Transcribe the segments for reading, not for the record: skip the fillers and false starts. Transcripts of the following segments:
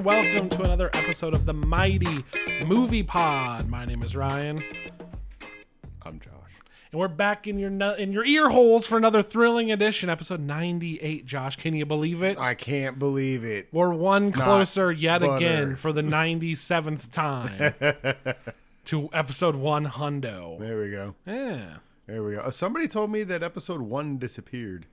and welcome to another episode of the Mighty Movie Pod. My name is Ryan. I'm Josh. And we're back in your ear holes for another thrilling edition, episode 98, Josh. Can you believe it? I can't believe it. We're one closer yet butter. again for the 97th time to episode 100. There we go. Yeah. There we go. Somebody told me that episode 1 disappeared.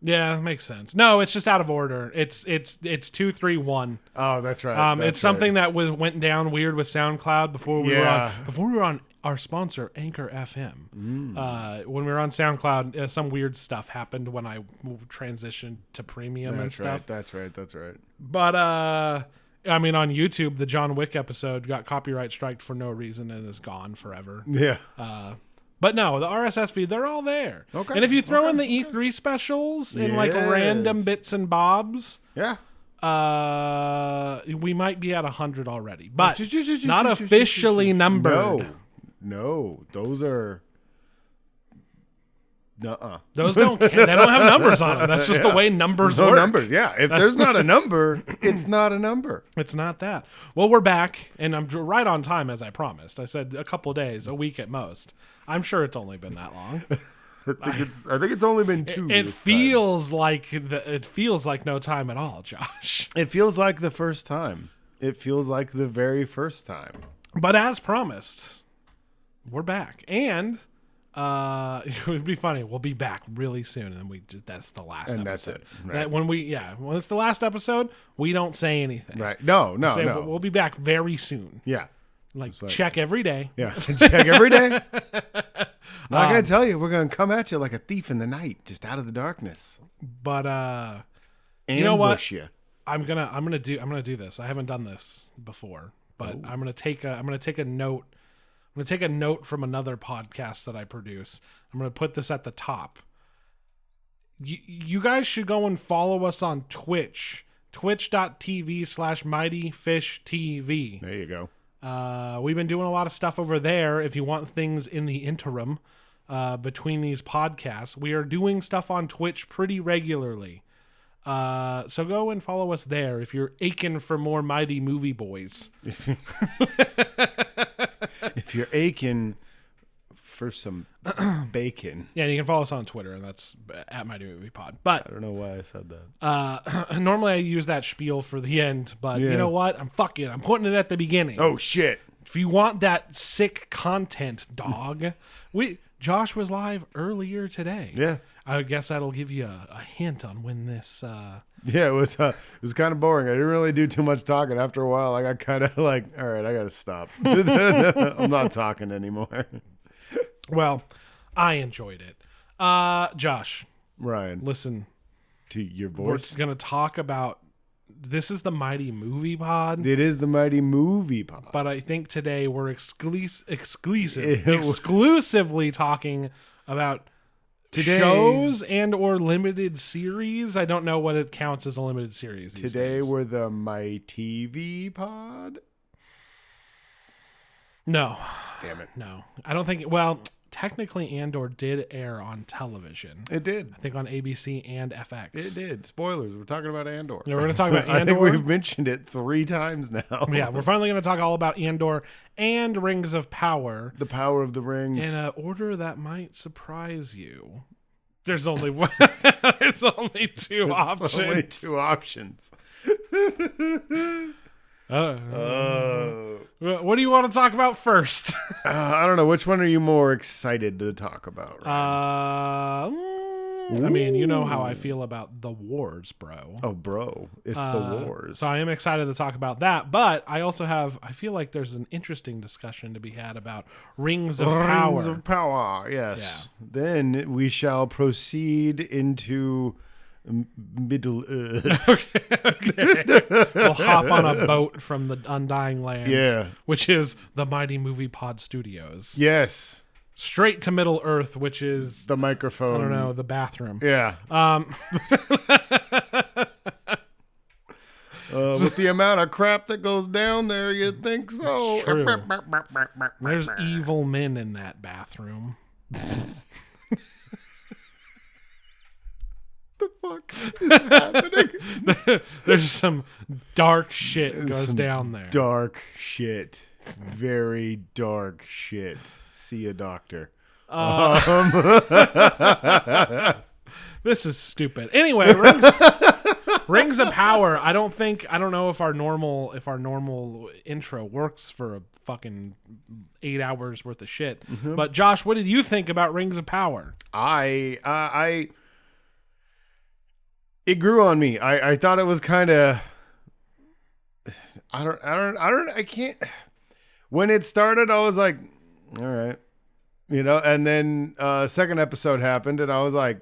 Yeah, makes sense. No, it's just out of order. It's 2, 3, 1. Oh, that's right. It's something that went down weird with SoundCloud before we were on our sponsor Anchor FM. When we were on SoundCloud, some weird stuff happened when I transitioned to premium and stuff. That's right. But I mean, on YouTube, the John Wick episode got copyright striked for no reason and is gone forever. Yeah. But no, the RSS feed, they're all there. Okay. And if you throw in the E3 specials in like random bits and bobs, we might be at 100 already, but not officially numbered. No, those are. Those don't count. They don't have numbers on them. That's just the way numbers work. Numbers, yeah. If there's not a number, it's not a number. It's not that. Well, we're back, and I'm right on time as I promised. I said a couple days, a week at most. I'm sure it's only been that long. I think it's only been 2. It feels like no time at all, Josh. It feels like the first time. It feels like the very first time. But as promised, we're back, and it would be funny. We'll be back really soon, and that's the last episode. That's it. Right. When it's the last episode, we don't say anything. Right. No. We'll be back very soon. Yeah. Check every day. Yeah. Check every day. Not gonna tell you, we're gonna come at you like a thief in the night, just out of the darkness. But you know what? I'm gonna do this. I haven't done this before, but I'm gonna take a note. I'm going to take a note from another podcast that I produce. I'm going to put this at the top. You guys should go and follow us on Twitch. Twitch.tv/MightyFishTV. There you go. We've been doing a lot of stuff over there. If you want things in the interim between these podcasts, we are doing stuff on Twitch pretty regularly. So go and follow us there if you're aching for more Mighty Movie Boys. If you're aching for some bacon. Yeah, you can follow us on Twitter, and that's at Mighty Movie Pod. But I don't know why I said that. Normally I use that spiel for the end, but you know what? I'm putting it at the beginning. Oh, shit. If you want that sick content, dog, Josh was live earlier today. Yeah. I guess that'll give you a hint on when this... Yeah, it was kind of boring. I didn't really do too much talking. After a while, I got kind of like, all right, I got to stop. I'm not talking anymore. Well, I enjoyed it. Josh. Ryan. Listen. To your voice. We're going to talk about... This is the Mighty Movie Pod. It is the Mighty Movie Pod. But I think today we're exclusively talking about... shows and or limited series. I don't know what it counts as a limited series these days. We're the My TV Pod. No. Damn it. No. I don't think... Well, technically Andor did air on television. It did. I think on ABC and FX. It did. Spoilers. We're talking about Andor. Yeah, we're going to talk about Andor. I think we've mentioned it 3 times now. Yeah, we're finally going to talk all about Andor and Rings of Power. The Power of the Rings. In an order that might surprise you. There's only one. There's only 2 options. Only 2 options. What do you want to talk about first? I don't know. Which one are you more excited to talk about? I mean, you know how I feel about the wars, bro. Oh, bro. It's the wars. So I am excited to talk about that. But I also I feel like there's an interesting discussion to be had about Rings of Power. Rings of Power, yes. Yeah. Then we shall proceed into Middle Earth. Okay. We'll hop on a boat from the Undying Lands, which is the Mighty Movie Pod Studios. Yes. Straight to Middle Earth, which is... the microphone. I don't know, the bathroom. Yeah. With the amount of crap that goes down there, you'd think so. It's true. There's evil men in that bathroom. The fuck is happening? There's some dark shit goes down there. Dark shit. It's very dark shit. See a doctor. This is stupid. Anyway, Rings of Power. I don't know if our normal intro works for a fucking 8 hours worth of shit. Mm-hmm. But Josh, what did you think about Rings of Power? It grew on me. I thought it was kind of. I can't. When it started, I was like, all right, and then second episode happened, and I was like,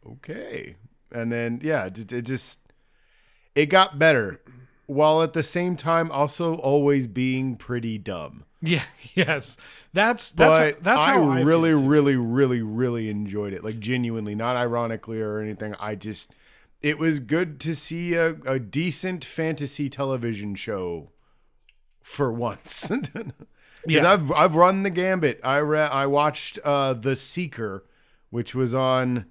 okay. And then, yeah, it got better, while at the same time also always being pretty dumb. Yeah, yes. That's how I really, really, really, really enjoyed it. Like, genuinely, not ironically or anything. It was good to see a decent fantasy television show for once. Because I've run the gambit. I watched The Seeker, which was on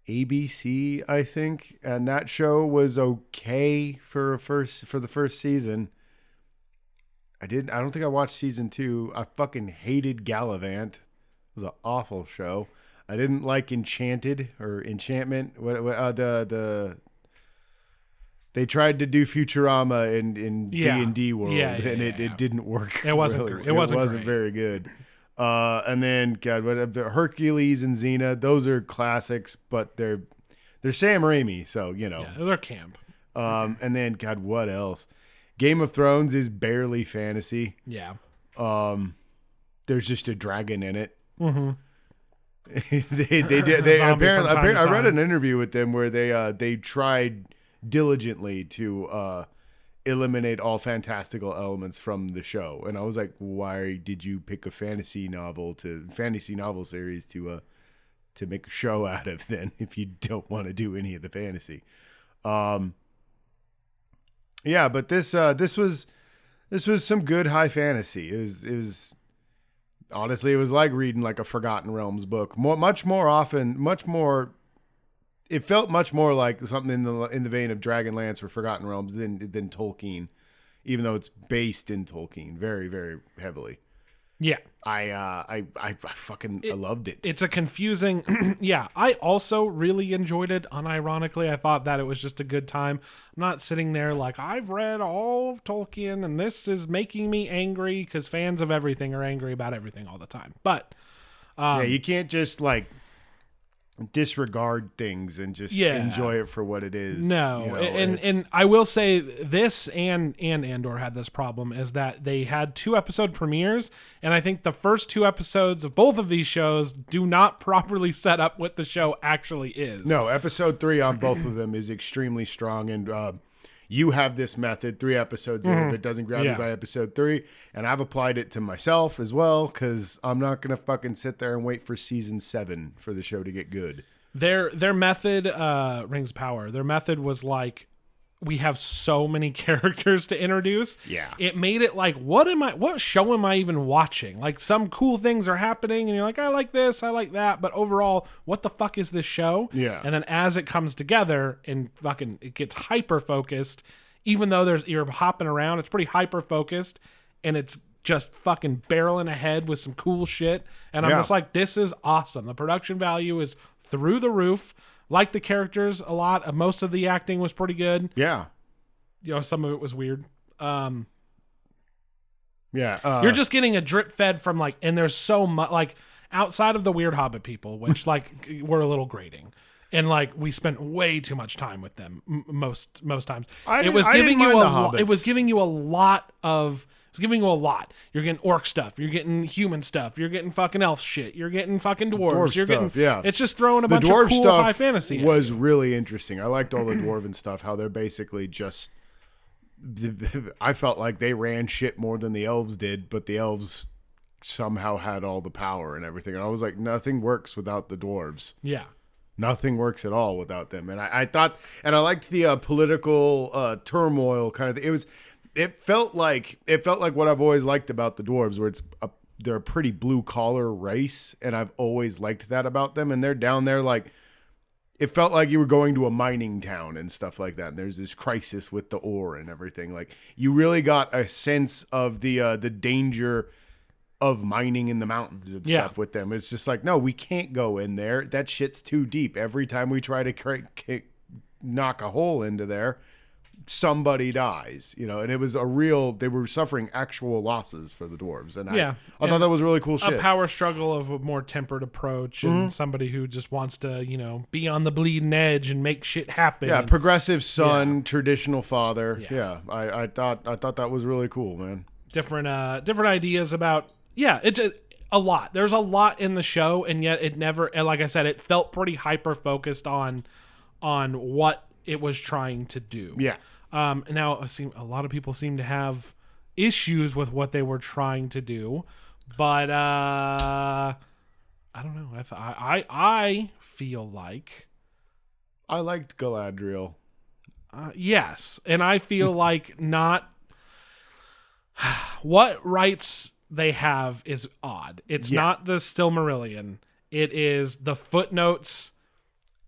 ABC, I think, and that show was okay for the first season. I don't think I watched season 2. I fucking hated Gallivant. It was an awful show. I didn't like Enchantment. They tried to do Futurama in D&D world, and it didn't work. It wasn't. Really. It wasn't great. Very good. And then Hercules and Xena, those are classics, but they're Sam Raimi, so they're camp. And then what else? Game of Thrones is barely fantasy. Yeah. There's just a dragon in it. Mm-hmm. they apparently I read an interview with them where they tried diligently to eliminate all fantastical elements from the show, and I was like, why did you pick a fantasy novel series to make a show out of then, if you don't want to do any of the fantasy? Yeah, but this was some good high fantasy. It was honestly, it was like reading like a Forgotten Realms book. It felt much more like something in the vein of Dragonlance or Forgotten Realms than Tolkien, even though it's based in Tolkien very, very heavily. Yeah, I fucking loved it. It's a confusing. Yeah, I also really enjoyed it. Unironically, I thought that it was just a good time. I'm not sitting there like, I've read all of Tolkien and this is making me angry, because fans of everything are angry about everything all the time. But you can't just like disregard things and just enjoy it for what it is. No, and I will say this and Andor had this problem, is that they had 2 episode premieres, and I think the first 2 episodes of both of these shows do not properly set up what the show actually is. No, episode 3 on both of them is extremely strong, and you have this method 3 episodes in. If it doesn't grab you by episode 3, and I've applied it to myself as well, because I'm not gonna fucking sit there and wait for season 7 for the show to get good. Their method, Rings of Power, their method was like, we have so many characters to introduce. Yeah. It made it like, what show am I even watching? Like, some cool things are happening and you're like, I like this, I like that, but overall, what the fuck is this show? Yeah. And then as it comes together and fucking it gets hyper focused, even though you're hopping around, it's pretty hyper focused, and it's just fucking barreling ahead with some cool shit. And I'm just like, this is awesome. The production value is through the roof. Like the characters a lot. Most of the acting was pretty good. Yeah. Some of it was weird. You're just getting a drip fed from like, and there's so much, like, outside of the weird Hobbit people, which like were a little grating. And like, we spent way too much time with them most times. It was giving you a lot. You're getting orc stuff. You're getting human stuff. You're getting fucking elf shit. You're getting fucking dwarves. It's just throwing a bunch of cool high fantasy. Was really interesting. I liked all the dwarven stuff. How they're basically just. I felt like they ran shit more than the elves did, but the elves somehow had all the power and everything. And I was like, nothing works without the dwarves. Yeah. Nothing works at all without them. And I thought, and I liked the political turmoil kind of thing. It felt like what I've always liked about the dwarves, where they're a pretty blue collar race, and I've always liked that about them. And they're down there like it felt like you were going to a mining town and stuff like that. And there's this crisis with the ore and everything. Like, you really got a sense of the danger of mining in the mountains and stuff with them. It's just like, no, we can't go in there. That shit's too deep. Every time we try to knock a hole into there, somebody dies, and it was they were suffering actual losses for the dwarves. And I thought that was really cool shit. A power struggle of a more tempered approach and somebody who just wants to, be on the bleeding edge and make shit happen. Yeah. Progressive son, traditional father. Yeah. I thought that was really cool, man. Different ideas about, it's a lot. There's a lot in the show, and yet it never, like I said, it felt pretty hyper focused on what it was trying to do. Yeah. Now, a lot of people seem to have issues with what they were trying to do, but I don't know. I feel like I liked Galadriel. Yes, and I feel like not what rights they have is odd. It's not the Silmarillion. It is the footnotes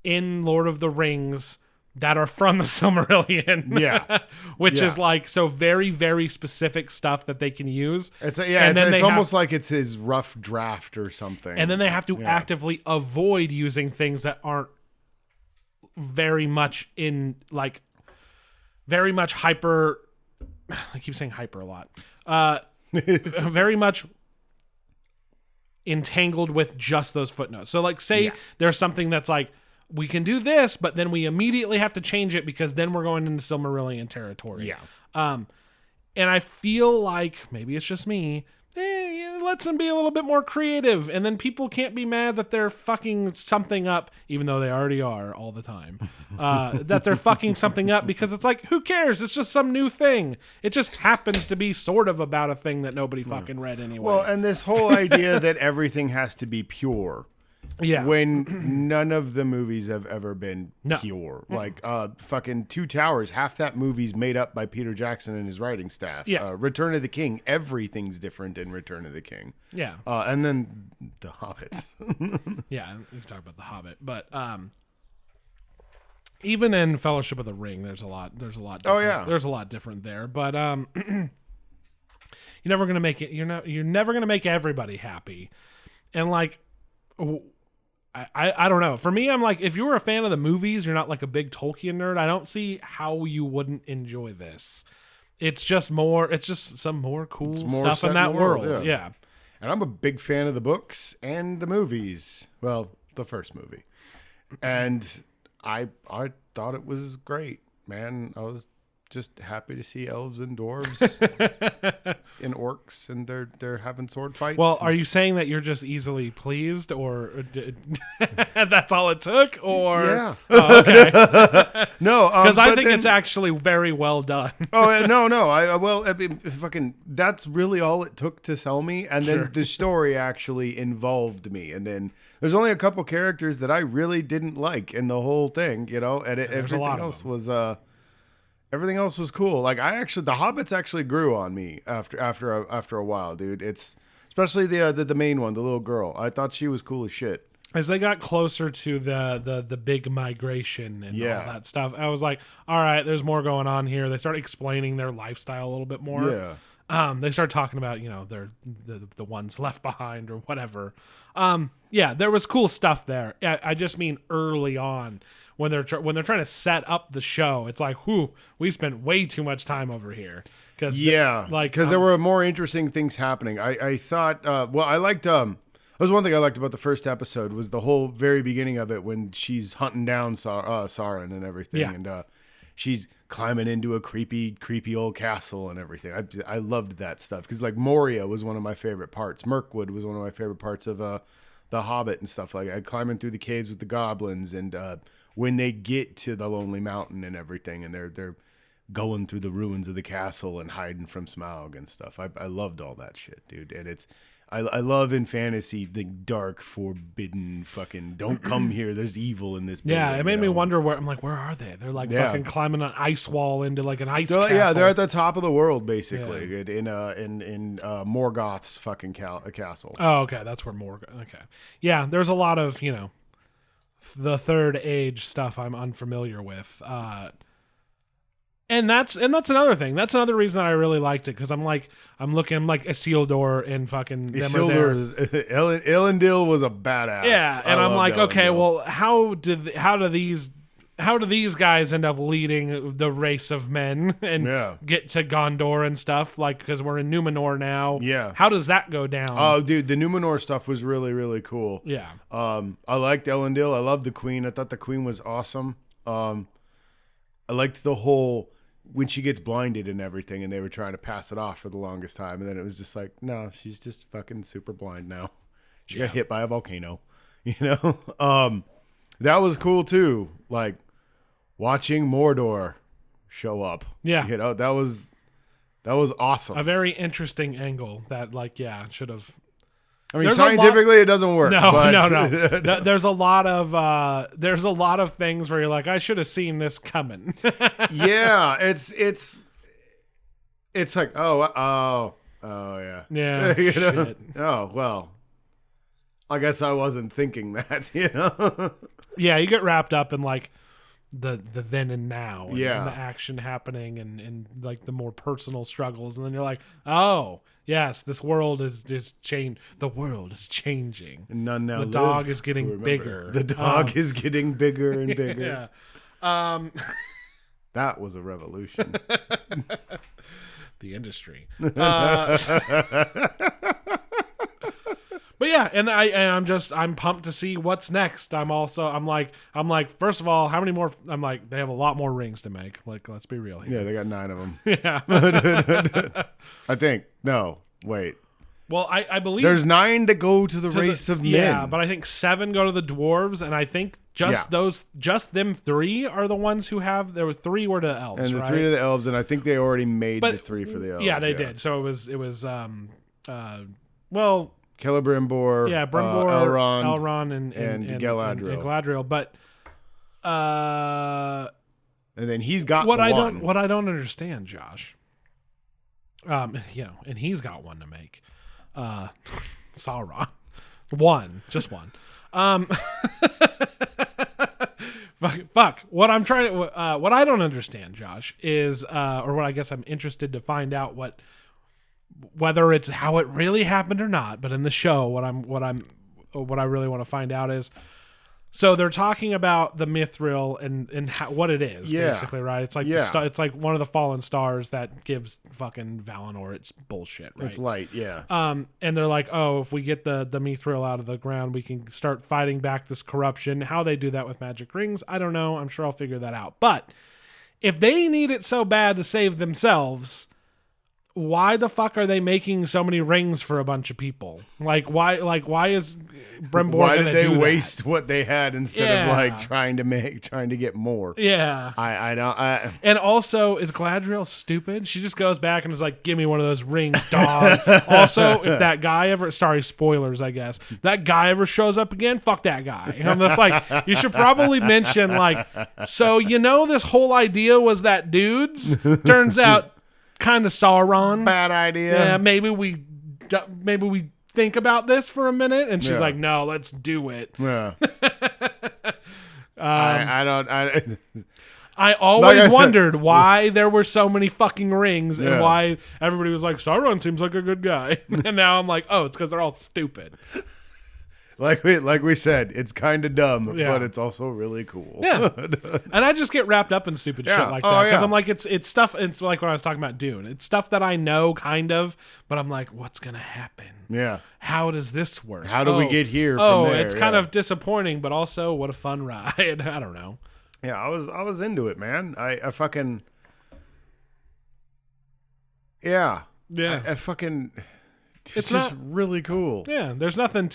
in Lord of the Rings that are from the Silmarillion. Yeah. Which is like, so very, very specific stuff that they can use. It's almost like it's his rough draft or something. And then they have to actively avoid using things that aren't very much very much hyper. I keep saying hyper a lot. Very much entangled with just those footnotes. So like, say there's something that's like, we can do this, but then we immediately have to change it because then we're going into Silmarillion territory. Yeah. And I feel like, maybe it's just me, lets them be a little bit more creative, and then people can't be mad that they're fucking something up, even though they already are all the time. That they're fucking something up, because it's like, who cares? It's just some new thing. It just happens to be sort of about a thing that nobody fucking read anyway. Well, and this whole idea that everything has to be pure. Yeah. When none of the movies have ever been pure. Like fucking Two Towers, half that movie's made up by Peter Jackson and his writing staff. Yeah. Return of the King, everything's different in Return of the King. Yeah. And then The Hobbits. Yeah, we can talk about The Hobbit, but even in Fellowship of the Ring, there's a lot different. Oh yeah. There's a lot different there, but you're never going to make it, you're never going to make everybody happy. And like, I don't know. For me, I'm like, if you were a fan of the movies, you're not like a big Tolkien nerd, I don't see how you wouldn't enjoy this. It's just some more cool stuff in that world. Yeah. And I'm a big fan of the books and the movies. Well, the first movie. And I thought it was great, man. I was just happy to see elves and dwarves and orcs, and they're having sword fights. Well, are you saying that you're just easily pleased, or that's all it took? Or yeah, okay. No, because I think it's actually very well done. No. I mean, fucking, that's really all it took to sell me, and then the story actually involved me, and then there's only a couple characters that I really didn't like in the whole thing, and everything else was cool. Like the Hobbits actually grew on me after a while, dude. It's especially the main one, the little girl. I thought she was cool as shit. As they got closer to the big migration and all that stuff, I was like, all right, there's more going on here. They start explaining their lifestyle a little bit more. Yeah. They start talking about, they're the ones left behind or whatever. There was cool stuff there. I just mean early on. When they're trying to set up the show, it's like, we spent way too much time over here. Because there were more interesting things happening. I thought, I liked. That was one thing I liked about the first episode, was the whole very beginning of it when she's hunting down Sauron and everything, and she's climbing into a creepy old castle and everything. I loved that stuff, because like Moria was one of my favorite parts. Mirkwood was one of my favorite parts of the Hobbit and stuff like that. Climbing through the caves with the goblins, and when they get to the Lonely Mountain and everything, and they're going through the ruins of the castle and hiding from Smaug and stuff. I loved all that shit, dude. And I love in fantasy the dark, forbidden fucking, don't come here, there's evil in this building. Yeah, it made me wonder where are they? They're like fucking climbing an ice wall into like an ice castle. Yeah, they're at the top of the world basically, in Morgoth's fucking castle. Oh, okay, that's where Morgoth. Okay, yeah, there's a lot of the Third Age stuff I'm unfamiliar with. And that's another thing. That's another reason that I really liked it, because I'm looking like Isildur and fucking Isildur, Elendil was a badass. Yeah, and I'm like, okay, well, how do these guys end up leading the race of men and get to Gondor and stuff? Like, because we're in Numenor now. Yeah, how does that go down? Oh, dude, the Numenor stuff was really, really cool. Yeah, I liked Elendil. I loved the Queen. I thought the Queen was awesome. I liked the whole when she gets blinded and everything, and they were trying to pass it off for the longest time, and then it was just like, no, she's just fucking super blind now. She got hit by a volcano, you know. That was cool too. Like watching Mordor show up. Yeah, you know, that was awesome. A very interesting angle that, like, should have. I mean, scientifically, it doesn't work. No. There's a lot of things where you're like, I should have seen this coming. Yeah, it's like, oh yeah, yeah. You know? Shit. Oh well, I guess I wasn't thinking that. You know. Yeah, you get wrapped up in like the then and now, and the action happening, and like the more personal struggles, and then you're like, oh. Yes, this world is changed. The world is changing. And none now. The dog is getting bigger. The dog is getting bigger and bigger. Yeah. That was a revolution. The industry. But yeah, and I'm pumped to see what's next. I'm like, first of all, how many more? I'm like, they have a lot more rings to make. Like, let's be real here. Yeah, they got 9 of them. Yeah. I think. No, wait. Well, I believe there's 9 to go to the race of men. Yeah, but I think 7 go to the dwarves, and I think just them 3 are the ones who have. There were 3 were the elves, and the right? 3 to the elves, and I think they already made the 3 for the elves. Yeah, they did. So it was well. Celebrimbor, Elrond, and Galadriel. And Galadriel, but and then he's got what one. I don't understand, Josh. And he's got one to make. Sauron, just one. Fuck. What I'm trying to, what I don't understand, Josh, is, or what I guess I'm interested to find out whether it's how it really happened or not. But in the show, what I really want to find out is, so they're talking about the Mithril and what it is, basically, right? It's like it's like one of the fallen stars that gives fucking Valinor its bullshit, right? It's light, yeah. And they're like, oh, if we get the Mithril out of the ground, we can start fighting back this corruption. How they do that with magic rings, I don't know. I'm sure I'll figure that out. But if they need it so bad to save themselves, why the fuck are they making so many rings for a bunch of people? Why is Brimbor why did they waste what they had instead of like trying to get more? Yeah. I don't. And also, is Galadriel stupid? She just goes back and is like, give me one of those rings, dog. Also, if that guy ever, sorry, spoilers, I guess, that guy ever shows up again, fuck that guy. And I'm just like, you should probably mention like, so this whole idea was that dude's, turns out, kind of Sauron. Bad idea. Yeah, maybe we think about this for a minute. And she's like, no, let's do it. Yeah. I always wondered why there were so many fucking rings and why everybody was like, Sauron seems like a good guy. And now I'm like, oh, it's because they're all stupid. Like we said, it's kind of dumb, but it's also really cool. Yeah, and I just get wrapped up in stupid shit like that because I'm like, it's stuff. It's like when I was talking about Dune. It's stuff that I know kind of, but I'm like, what's gonna happen? Yeah. How does this work? How do we get here? Oh, from there? It's kind of disappointing, but also what a fun ride. I don't know. Yeah, I was into it, man. I fucking I fucking. It's just really cool. Yeah, there's no I big,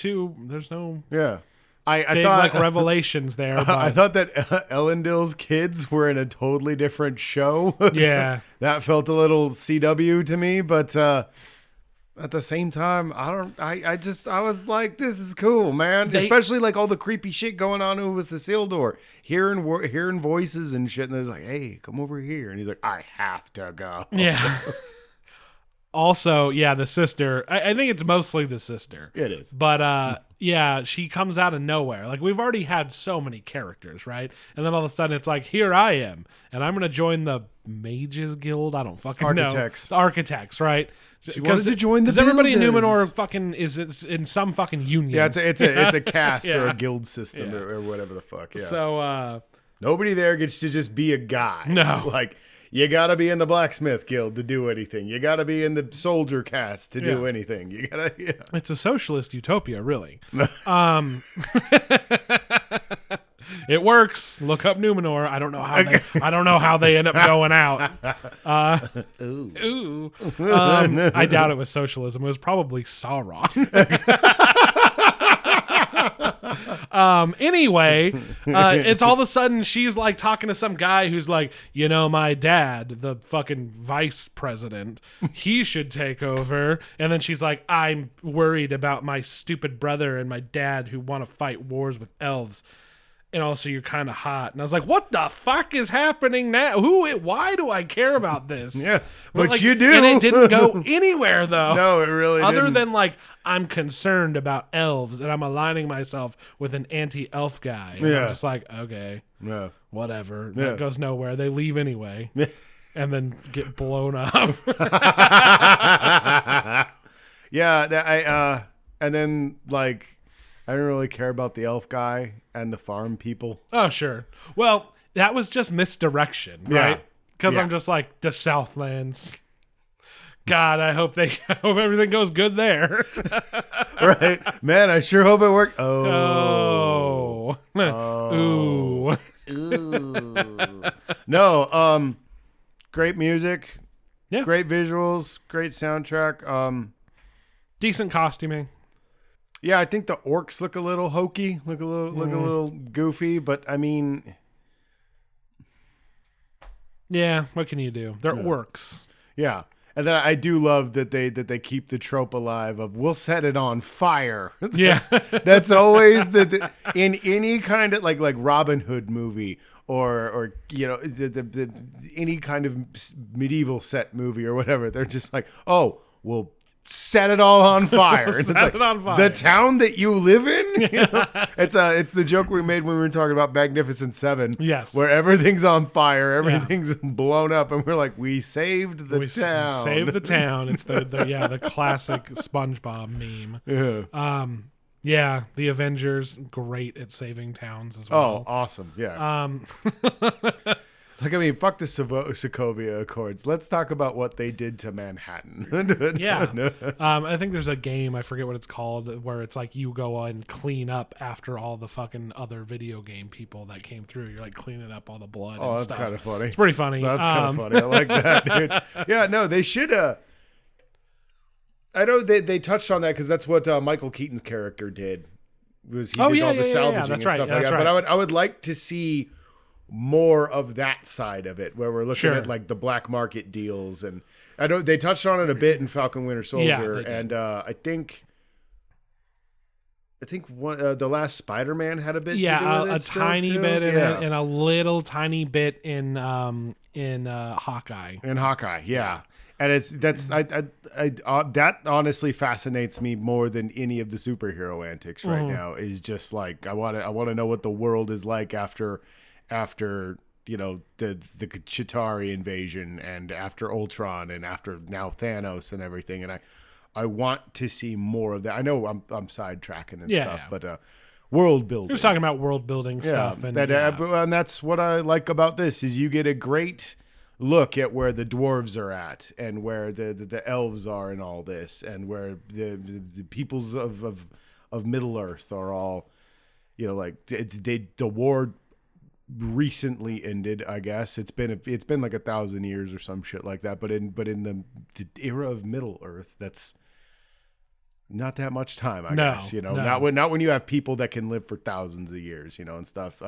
thought like revelations there. But I thought that Elendil's kids were in a totally different show. Yeah. That felt a little CW to me, but at the same time, I was like, this is cool, man. Especially like all the creepy shit going on with the Isildur. Hearing voices and shit, and there's like, hey, come over here. And he's like, I have to go. Yeah. Also, the sister. I think it's mostly the sister. It is. But Yeah, she comes out of nowhere. Like, we've already had so many characters, right? And then all of a sudden it's like, here I am, and I'm going to join the Mages Guild. I don't fucking know. Architects. The Architects, right? She wanted to join the Because everybody in builders. Numenor fucking is in some fucking union. Yeah, it's a caste Yeah. or a guild system Yeah. or whatever the fuck. Yeah. So, nobody there gets to just be a guy. No. Like, you got to be in the blacksmith guild to do anything. You got to be in the soldier caste to do anything. You got to, it's a socialist utopia, really. It works. Look up Numenor. I don't know how they end up going out. Ooh. I doubt it was socialism. It was probably Sauron. Anyway, it's all of a sudden she's like talking to some guy who's like, my dad, the fucking vice president, he should take over. And then she's like, I'm worried about my stupid brother and my dad who want to fight wars with elves. And also, you're kind of hot. And I was like, what the fuck is happening now? Why do I care about this? Yeah, but you do. And it didn't go anywhere, though. No, it really didn't. Other than, like, I'm concerned about elves, and I'm aligning myself with an anti-elf guy. And I'm just like, okay, whatever. Yeah. That goes nowhere. They leave anyway. And then get blown up. And then, like, I didn't really care about the elf guy and the farm people. Oh, sure. Well, that was just misdirection, right? Because I'm just like, the Southlands. God, I hope everything goes good there. Right? Man, I sure hope it worked. Oh. Ooh. No, great music. Yeah. Great visuals, great soundtrack. Decent costuming. Yeah, I think the orcs look a little hokey, look a little goofy, but I mean, yeah, what can you do? They're orcs. Yeah. And then I do love that they keep the trope alive of we'll set it on fire. That's always in any kind of like Robin Hood movie or any kind of medieval set movie or whatever. They're just like, oh, we'll set it all on fire. Set it on fire. The town that you live in. It's the joke we made when we were talking about Magnificent Seven. Yes, where everything's on fire, everything's blown up, and we're like, we saved the town. Saved the town. It's the classic SpongeBob meme. Yeah. The Avengers, great at saving towns as well. Oh, awesome. Yeah. Like, I mean, fuck the Sokovia Accords. Let's talk about what they did to Manhattan. Yeah. I think there's a game, I forget what it's called, where it's like you go and clean up after all the fucking other video game people that came through. You're like cleaning up all the blood and stuff. That's kind of funny. It's pretty funny. That's kind of funny. I like that, dude. Yeah, no, they should I know they touched on that because that's what Michael Keaton's character did. Was he did all the salvaging and stuff like that. Right. But I would like to see more of that side of it, where we're looking at like the black market deals, and I know they touched on it a bit in Falcon Winter Soldier, and I think the last Spider-Man had a bit. to do with it tiny too. bit in it, and a little tiny bit in Hawkeye. In Hawkeye, yeah. And that honestly fascinates me more than any of the superhero antics right now. Is just like I want to know what the world is like after the Chitauri invasion, and after Ultron, and after now Thanos and everything. And I want to see more of that. I know I'm sidetracking and stuff, but world building. You're just talking about world building stuff, and that's what I like about this is you get a great look at where the dwarves are at, and where the elves are in all this, and where the peoples of Middle Earth are all, the war recently ended. I guess it's been like 1,000 years or some shit like that. But in the era of Middle Earth, that's not that much time. I guess not when you have people that can live for thousands of years, and stuff.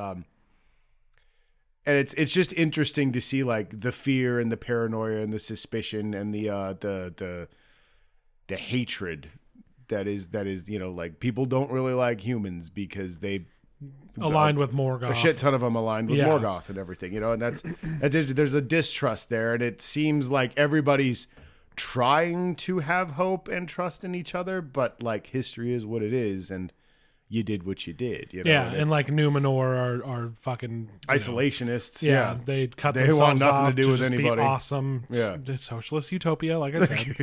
And it's just interesting to see like the fear and the paranoia and the suspicion and the hatred that is like people don't really like humans because they aligned with Morgoth. A shit ton of them aligned with Morgoth and everything, and that's there's a distrust there, and it seems like everybody's trying to have hope and trust in each other, but like history is what it is, and you did what you did. You know? Yeah, and like Numenor are fucking isolationists. Yeah, they cut they themselves want nothing off to do with anybody. Be awesome. Yeah, socialist utopia, like I said.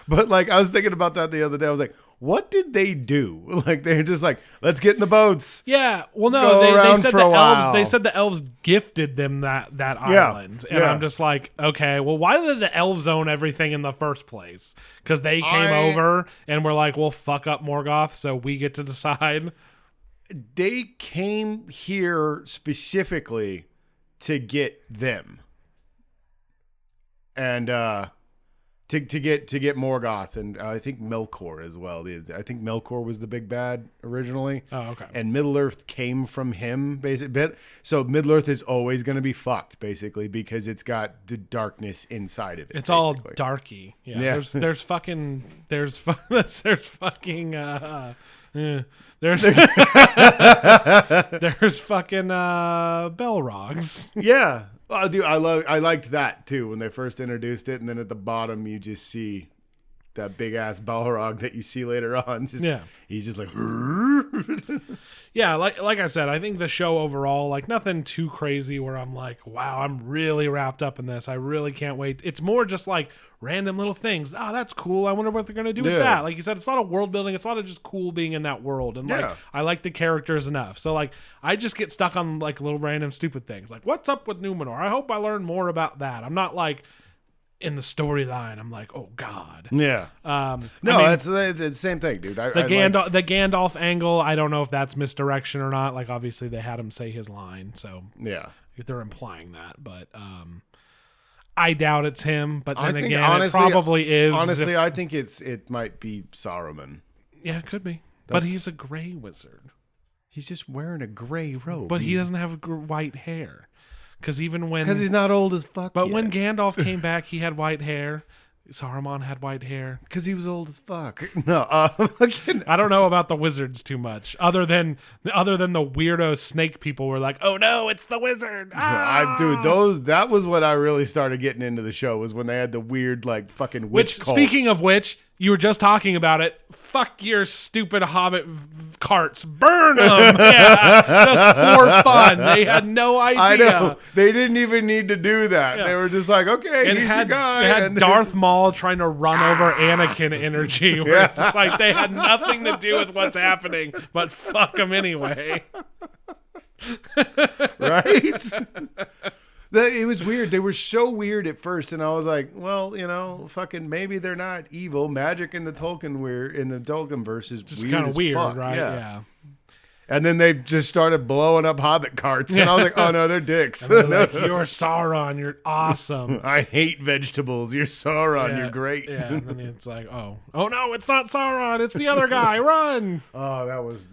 But like I was thinking about that the other day. I was like, what did they do? Like they're just like, let's get in the boats. Yeah. Well, no, they said the elves. They said the elves gifted them that island, and I'm just like, okay, well, why did the elves own everything in the first place? Because they came over and were like, we'll fuck up Morgoth, so we get to decide. They came here specifically to get them, and to get Morgoth, and I think Melkor as well. I think Melkor was the big bad originally. Oh, okay. And Middle Earth came from him, basically. So Middle Earth is always going to be fucked, basically, because it's got the darkness inside of it. It's basically all darky. Yeah. There's fucking there's fucking Balrogs. Yeah. Oh, dude, I liked that too when they first introduced it, and then at the bottom you just see that big ass Balrog that you see later on. He's just like, yeah, like I said, I think the show overall, like nothing too crazy where I'm like, wow, I'm really wrapped up in this. I really can't wait. It's more just like random little things. Oh, that's cool. I wonder what they're gonna do with that. Like you said, it's not a world building. It's not just cool being in that world. And like I like the characters enough. So like I just get stuck on like little random stupid things. Like what's up with Numenor? I hope I learn more about that. I'm not like in the storyline, I'm like, oh god. Yeah. It's the same thing, dude. The Gandalf angle, I don't know if that's misdirection or not. Like obviously they had him say his line, so yeah, they're implying that, but I doubt it's him. But then honestly, it probably is. Honestly, I think it might be Saruman. Yeah, it could be. But he's a gray wizard. He's just wearing a gray robe. But he doesn't have white hair. Because he's not old as fuck. But when Gandalf came back, he had white hair. Saruman had white hair. Because he was old as fuck. No, I don't know about the wizards too much. Other than the weirdo snake people were like, oh no, it's the wizard. That was what I really started getting into the show, was when they had the weird like fucking witch cult. Speaking of which, you were just talking about it. Fuck your stupid hobbit carts. Burn them. Yeah, just for fun. They had no idea. I know. They didn't even need to do that. Yeah. They were just like, okay, he's your guy. They had Darth Maul trying to run over Anakin energy. Where it's just like they had nothing to do with what's happening, but fuck them anyway. Right? It was weird. They were so weird at first, and I was like, well, fucking maybe they're not evil. Magic in the Tolkienverse is just kind of weird, fuck. Right? Yeah. And then they just started blowing up hobbit carts, and I was like, oh no, they're dicks. And they're like, you're Sauron, you're awesome. I hate vegetables. You're Sauron, you're great. Yeah, and then it's like, oh no, it's not Sauron, it's the other guy. Run! Oh, that was.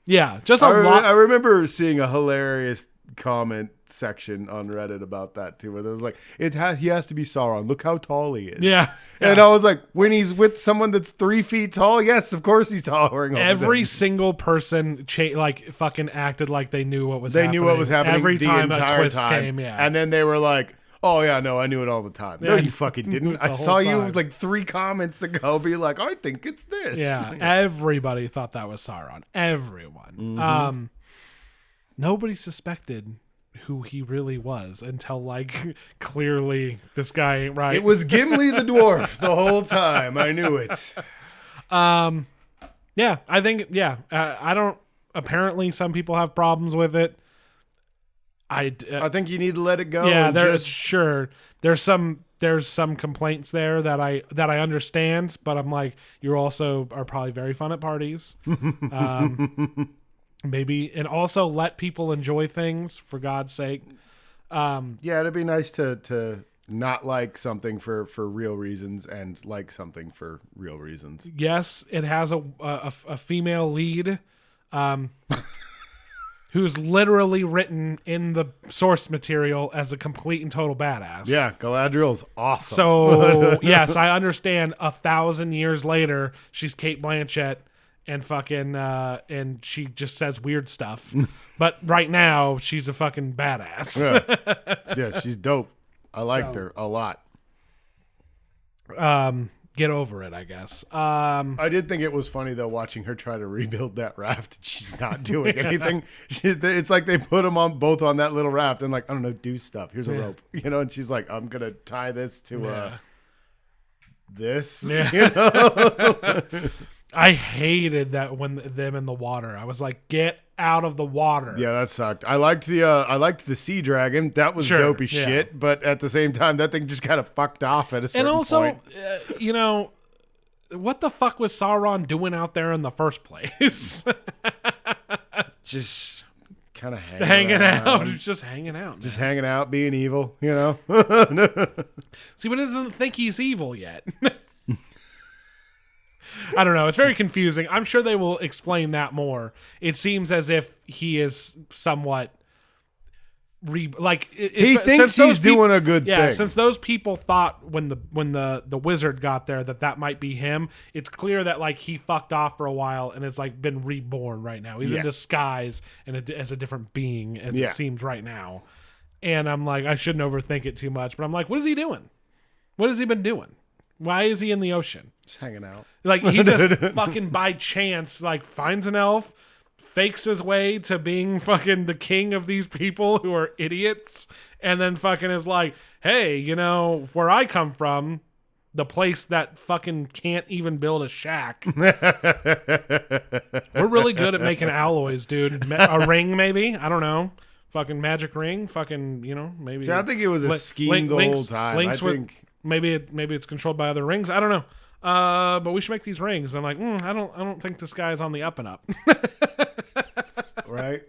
Yeah, just a lot. I remember seeing a hilarious comment section on Reddit about that too, where it was like, he has to be Sauron. Look how tall he is. Yeah. And I was like, when he's with someone that's 3 feet tall, yes, of course he's towering. Every single person fucking acted like they knew what was happening. They knew what was happening every the time entire a twist time. came. Yeah. And then they were like, oh yeah, no, I knew it all the time. Yeah. No, you fucking didn't. I saw you like 3 comments ago be like, I think it's this. Yeah, everybody thought that was Sauron. Everyone. Mm-hmm. Nobody suspected who he really was until like clearly this guy ain't right. It was Gimli the dwarf the whole time. I knew it. Yeah, I think I don't. Apparently, some people have problems with it. I think you need to let it go. Yeah, there's some complaints there that I understand, but I'm like, you also are probably very fun at parties. Maybe, and also let people enjoy things, for God's sake. Yeah, it'd be nice to not like something for real reasons and like something for real reasons. Yes, it has a female lead. Who's literally written in the source material as a complete and total badass. Yeah, Galadriel's awesome. So, yes, I understand 1,000 years later, she's Cate Blanchett and fucking, and she just says weird stuff. But right now, she's a fucking badass. Yeah, she's dope. I liked her a lot. get over it, I guess. I did think it was funny though, watching her try to rebuild that raft. She's not doing anything. It's like they put them both on that little raft and like, I don't know, do stuff. Here's a rope, and she's like, I'm gonna tie this to this. I hated that when them in the water. I was like, get out of the water. Yeah, that sucked. I liked the sea dragon. That was dope as shit. But at the same time, that thing just kind of fucked off at a certain point. And also, what the fuck was Sauron doing out there in the first place? Just kind of hanging out. Just hanging out. Just hanging out, being evil, See, but he doesn't think he's evil yet. I don't know. It's very confusing. I'm sure they will explain that more. It seems as if he is somewhat he thinks he's doing a good thing. Yeah, since those people thought when the wizard got there that might be him, it's clear that like he fucked off for a while and has like been reborn right now. He's in disguise and as a different being as it seems right now. And I'm like, I shouldn't overthink it too much, but I'm like, what is he doing? What has he been doing? Why is he in the ocean? Just hanging out. Like he just fucking by chance like finds an elf, fakes his way to being fucking the king of these people who are idiots, and then fucking is like, hey, where I come from, the place that fucking can't even build a shack. We're really good at making alloys, dude. A ring, maybe? I don't know. Fucking magic ring. Fucking, maybe. See, I think it was a scheme the whole time. Maybe it's controlled by other rings. I don't know. But we should make these rings. I'm like, I don't think this guy's on the up and up. Right.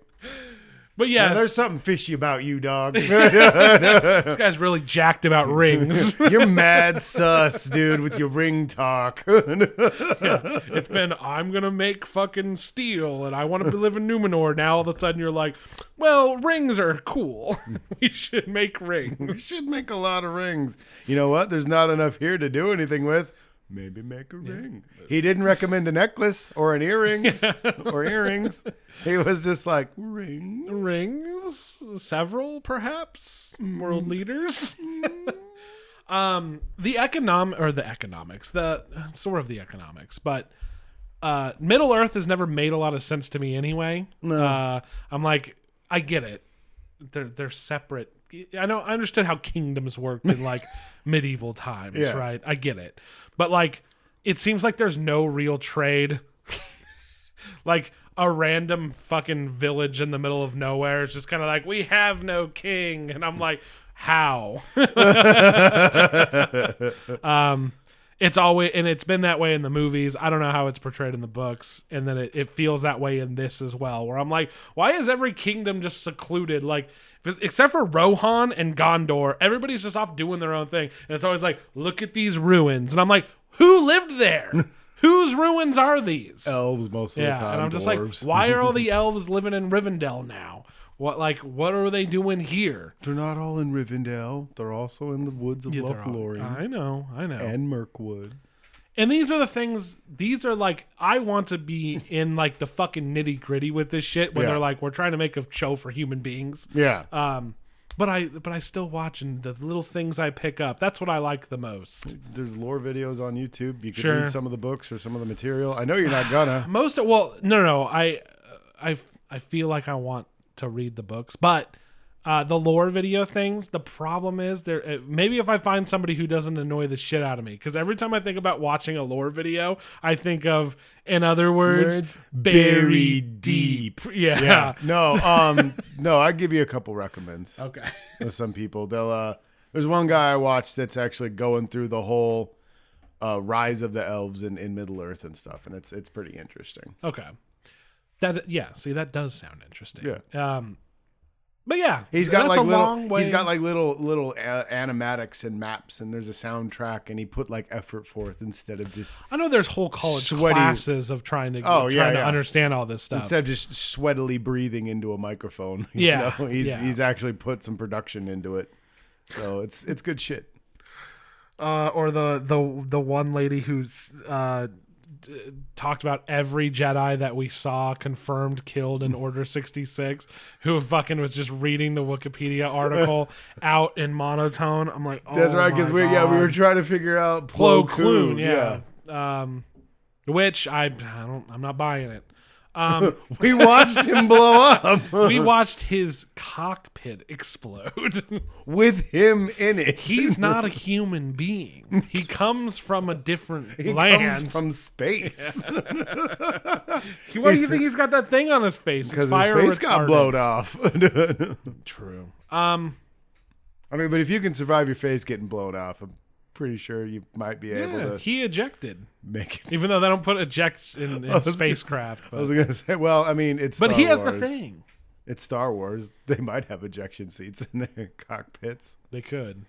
But yeah, there's something fishy about you, dog. This guy's really jacked about rings. You're mad sus, dude, with your ring talk. It's been, I'm going to make fucking steel and I want to live in Numenor. Now all of a sudden you're like, well, rings are cool. We should make rings. We should make a lot of rings. You know what? There's not enough here to do anything with. Maybe make a ring. He didn't recommend a necklace or an earrings or earrings. He was just like, rings, several perhaps, world leaders. The economics, but Middle Earth has never made a lot of sense to me anyway. No. I'm like, I get it. They're separate. I understood how kingdoms worked in like medieval times, right? I get it. But like, it seems like there's no real trade. Like a random fucking village in the middle of nowhere. It's just kind of like, we have no king. And I'm like, how? It's been that way in the movies. I don't know how it's portrayed in the books. And then it feels that way in this as well, where I'm like, why is every kingdom just secluded? Like, except for Rohan and Gondor, everybody's just off doing their own thing. And it's always like, look at these ruins. And I'm like, who lived there? Whose ruins are these? Elves most of the time. And I'm just dwarves. like, why are all the elves living in Rivendell now? What are they doing here? They're not all in Rivendell. They're also in the woods of Lothlorien. I know. And Mirkwood. And these are the things, these are like, I want to be in like the fucking nitty gritty with this shit when they're like, we're trying to make a show for human beings. Yeah. But I still watch, and the little things I pick up, that's what I like the most. There's lore videos on YouTube. You can read some of the books or some of the material. I know you're not gonna. No. I feel like I want to read the books, but the lore video things, the problem is maybe if I find somebody who doesn't annoy the shit out of me, because every time I think about watching a lore video, I think of, in other words, buried deep. Yeah. No, I give you a couple recommends. Okay. With some people, there's one guy I watched that's actually going through the whole rise of the elves in Middle Earth and stuff, and it's pretty interesting. Okay. That does sound interesting. Yeah. But yeah, he's got like little animatics and maps, and there's a soundtrack, and he put like effort forth insteed of just. I know there's whole college classes of trying to understand all this stuff instead of just sweatily breathing into a microphone. He's actually put some production into it, so it's good shit. Or the one lady who's talked about every Jedi that we saw confirmed killed in Order 66, who fucking was just reading the Wikipedia article out in monotone. I'm like, oh, that's right, because we were trying to figure out Plo Koon. Yeah. Which I'm not buying it. We watched him blow up. We watched his cockpit explode with him in it. He's not a human being. He comes from a different land. He comes from space. Why do you think he's got that thing on his face? Because his face got blown off. True. I mean, but if you can survive your face getting blown off, I'm pretty sure you might be able to. He ejected. Make it. Even though they don't put ejects in spacecraft. I was going to say, well, I mean, it's Star But he has Wars. the thing. It's Star Wars. They might have ejection seats in their cockpits. They could.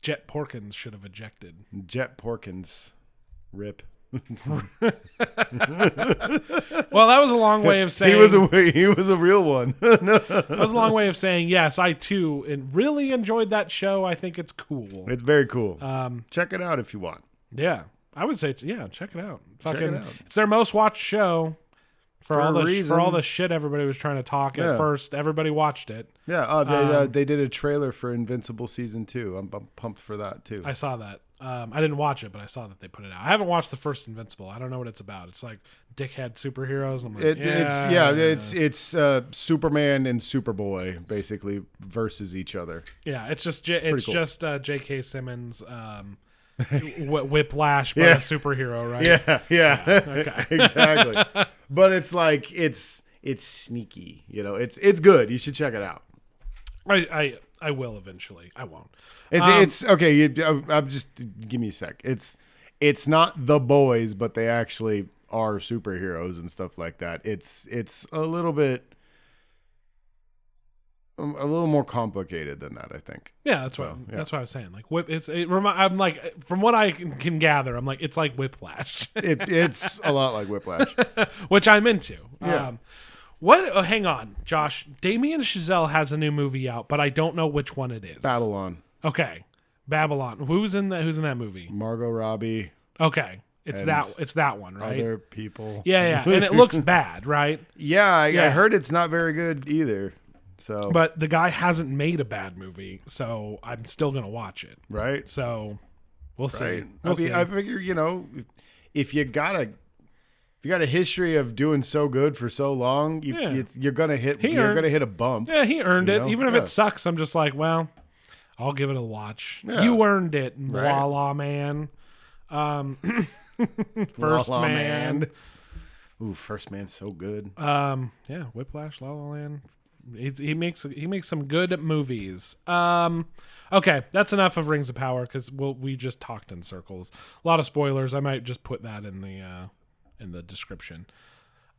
Jet Porkins should have ejected. Jet Porkins. Rip. Well, that was a long way of saying he was a real one. That was a long way of saying yes. I too really enjoyed that show. I think it's cool. It's very cool. Check it out if you want. Yeah, I would say check it out. Check it out. It's their most watched show for all the shit everybody was trying to talk at first. Everybody watched it. Yeah. They did a trailer for Invincible season 2. I'm pumped for that too. I saw that. I didn't watch it, but I saw that they put it out. I haven't watched the first Invincible. I don't know what it's about. It's like dickhead superheroes. And I'm like, it's Superman and Superboy basically versus each other. Yeah, it's just J.K. Simmons, Whiplash, but a superhero, right? Yeah. Okay. Exactly. But it's like it's sneaky. It's good. You should check it out. I will eventually. I won't. It's okay. I'm just give me a sec. It's not The Boys, but they actually are superheroes and stuff like that. It's a little more complicated than that, I think. Yeah, that's what I was saying. Like I'm like, from what I can gather, I'm like, it's like Whiplash. It's a lot like Whiplash, which I'm into. Yeah. Hang on, Josh. Damien Chazelle has a new movie out, but I don't know which one it is. Babylon. Okay, Babylon. Who's in that movie? Margot Robbie. Okay, it's that one, right? Other people. Yeah, and it looks bad, right? Yeah, I heard it's not very good either. So, but the guy hasn't made a bad movie, so I'm still gonna watch it. Right. So we'll see. Right. I figure if you got a history of doing so good for so long, you're gonna hit a bump. Yeah, he earned it. Even if it sucks, I'm just like, well, I'll give it a watch. Yeah. You earned it, right. La La Man. First La La Man. Ooh, First Man's so good. Whiplash, La La Land. He makes some good movies. Okay, that's enough of Rings of Power because we just talked in circles. A lot of spoilers. I might just put that in the description.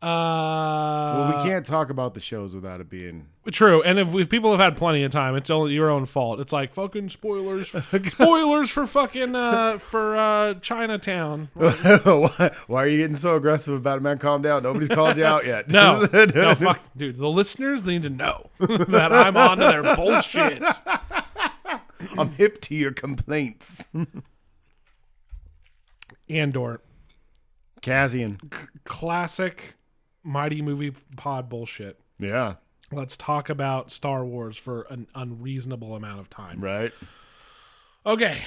Well, we can't talk about the shows without it being true. And if people have had plenty of time, it's only your own fault. It's like fucking spoilers for fucking for Chinatown. Why are you getting so aggressive about it, man? Calm down. Nobody's called you out yet. No, fuck, dude. The listeners need to know that I'm on to their bullshit. I'm hip to your complaints. Andor. Cassian. Classic Mighty Movie Pod bullshit. Yeah. Let's talk about Star Wars for an unreasonable amount of time. Right. Okay.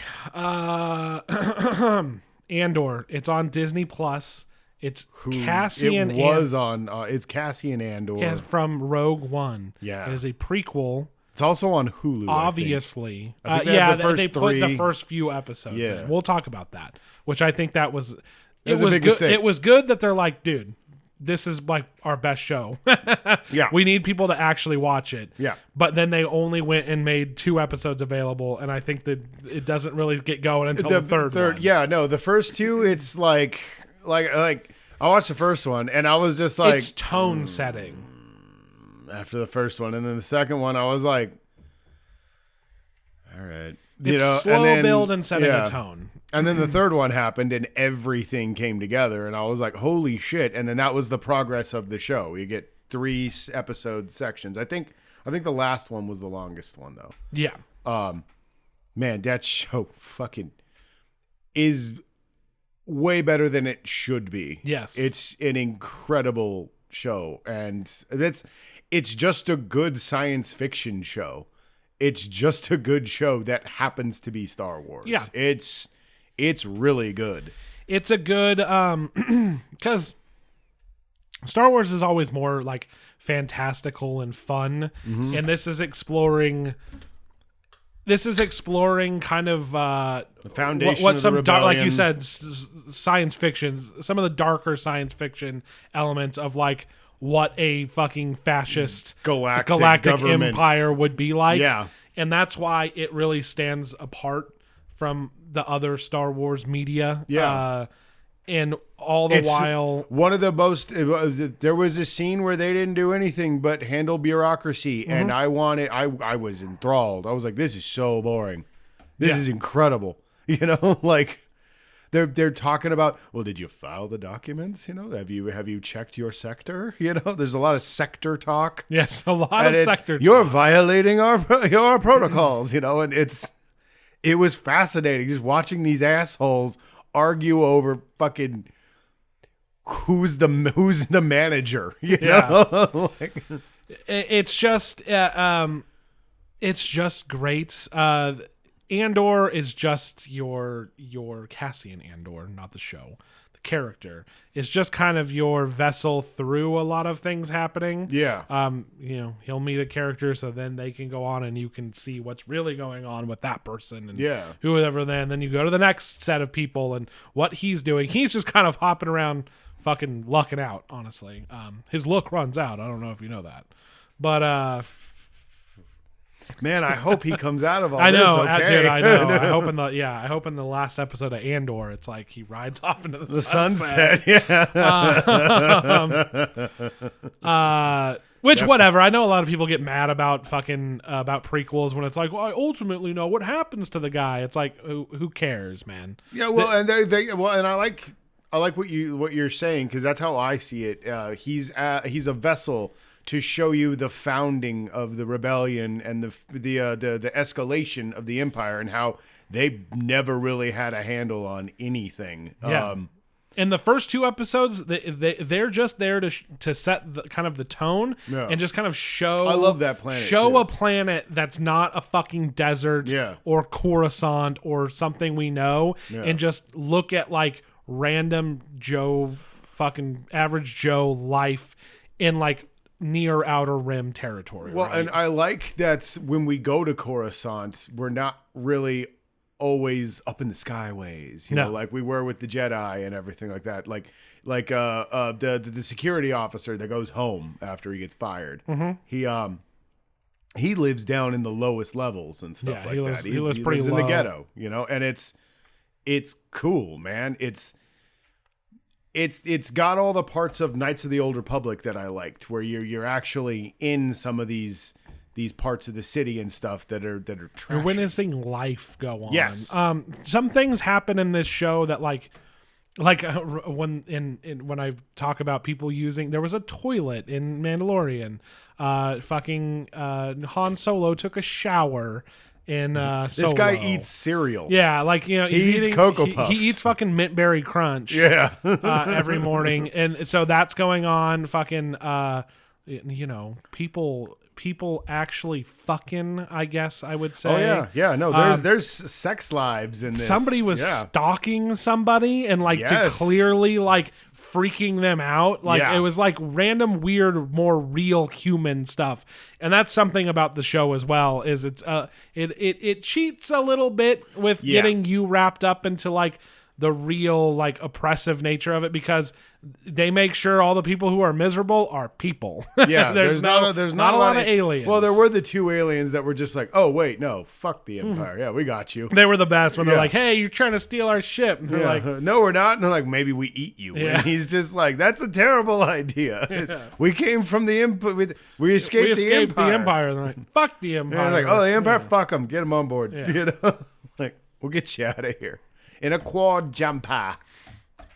Andor. It's on Disney Plus. It's Cassian. It's Cassian Andor from Rogue One. Yeah. It is a prequel. It's also on Hulu. Obviously. I think they put the first few episodes in. We'll talk about that. Which I think that was It was good. It was good that they're like, dude, this is like our best show. Yeah. We need people to actually watch it. Yeah. But then they only went and made 2 episodes available, and I think that it doesn't really get going until the third one. Yeah, no, the first 2, it's like I watched the first one, and I was just like... It's tone setting. After the first one, and then the second one, I was like, all right. It's slow build and setting a tone. And then the third one happened and everything came together and I was like, holy shit. And then that was the progress of the show. You get 3 episode sections. I think the last one was the longest one though. Yeah. Man, that show fucking is way better than it should be. Yes. It's an incredible show, and it's just a good science fiction show. It's just a good show that happens to be Star Wars. Yeah. It's really good. It's a good because Star Wars is always more like fantastical and fun, and this is exploring kind of The foundation what of some the rebellion. like you said, science fiction, some of the darker science fiction elements of like what a fucking fascist galactic government empire would be like. Yeah. And that's why it really stands apart from the other Star Wars media. Yeah. And all the while, one of the most, there was a scene where they didn't do anything but handle bureaucracy, and I was enthralled. I was like, this is so boring. This is incredible. You know, like they're talking about, well, did you file the documents? You know, have you checked your sector? You know, there's a lot of sector talk. Yes, a lot of sector talk. You're violating our protocols, you know, and it was fascinating just watching these assholes argue over fucking who's the manager, you know? Like, it's just great. Andor is just your Cassian Andor, not the show. The character is just kind of your vessel through a lot of things happening. Yeah. You know, he'll meet a character, so then they can go on and you can see what's really going on with that person and whoever. Then you go to the next set of people and what he's doing. He's just kind of hopping around, fucking lucking out. Honestly, his luck runs out. I don't know if you know that, but man, I hope he comes out of all I know, this. Okay. dude, I know. I hope in the last episode of Andor, it's like he rides off into the sunset. Yeah. Which, whatever. I know a lot of people get mad about fucking about prequels when it's like, well, I ultimately know what happens to the guy. It's like, who cares, man? Yeah. Well, and I like what you're saying, because that's how I see it. He's a vessel to show you the founding of the rebellion and the escalation of the empire and how they never really had a handle on anything. Yeah. In the first two episodes, they're just there to set the, kind of the tone and just kind of show. I love that planet. Show a planet that's not a fucking desert or Coruscant or something we know, and just look at like random fucking average Joe life in like near Outer Rim territory. Well, right? and I like that when we go to Coruscant, we're not really always up in the skyways, you know, like we were with the Jedi and everything like that. Like the security officer that goes home after he gets fired. He lives down in the lowest levels and stuff like that. He lives pretty low in the ghetto, you know, and it's cool, man. It's got all the parts of Knights of the Old Republic that I liked, where you're actually in some of these parts of the city and stuff that are trashy. You're witnessing life go on. Yes. Some things happen in this show that when I talk about people using, there was a toilet in Mandalorian. Han Solo took a shower in this Solo. guy eats cereal. Yeah, like, you know, he eats Cocoa Puffs. He eats fucking Mint Berry Crunch. Yeah. Every morning, and so that's going on. Fucking, you know, people actually fucking, I guess I would say. Oh yeah. No, there's sex lives in this. Somebody was stalking somebody and like to clearly like freaking them out. Like it was like random, weird, more real human stuff. And that's something about the show as well, is it cheats a little bit with getting you wrapped up into like the real like oppressive nature of it, because they make sure all the people who are miserable are people. Yeah, there's not a lot of aliens. Well, there were the two aliens that were just like, oh wait, no, fuck the Empire. Yeah, we got you. They were the best when they're like, hey, you're trying to steal our ship. And they're like, no, we're not. And they're like, maybe we eat you. And he's just like, that's a terrible idea. We came from the Empire. We escaped the Empire. And they're like, fuck the Empire. And they're like, oh, the Empire, fuck them. Get them on board. You know, like, we'll get you out of here in a quad jumper.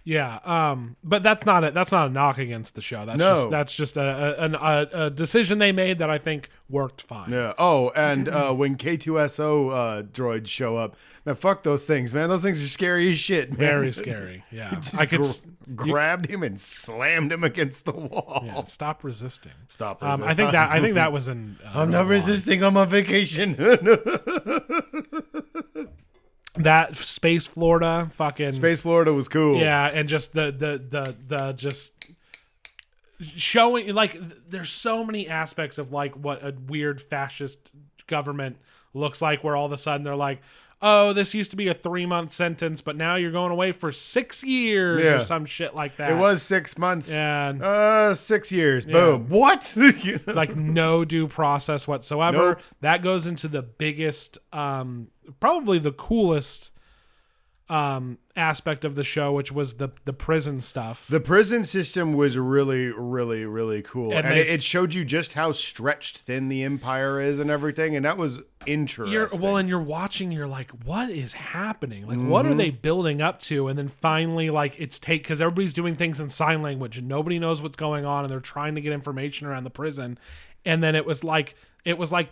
Yeah, but that's not a knock against the show. That's just a decision they made that I think worked fine. Yeah. Oh, and when K2SO droids show up, man, fuck those things, man. Those things are scary as shit, man. Very scary. Yeah, I could grabbed him and slammed him against the wall. Yeah, stop resisting. Stop resisting. I think that was an. I'm not resisting. I'm on vacation. That Space Florida was cool. Yeah, and just the just showing, like, there's so many aspects of like what a weird fascist government looks like, where all of a sudden they're like, oh, this used to be a 3-month sentence, but now you're going away for 6 years or some shit like that. It was 6 months. And 6 years. Yeah. Boom. What? Like no due process whatsoever. Nope. That goes into the biggest, probably the coolest aspect of the show, which was the prison stuff. The prison system was really, really, really cool. And it showed you just how stretched thin the Empire is and everything. And that was interesting. And you're watching, you're like, what is happening? Like, what are they building up to? And then finally, like, because everybody's doing things in sign language and nobody knows what's going on, and they're trying to get information around the prison. And then it was like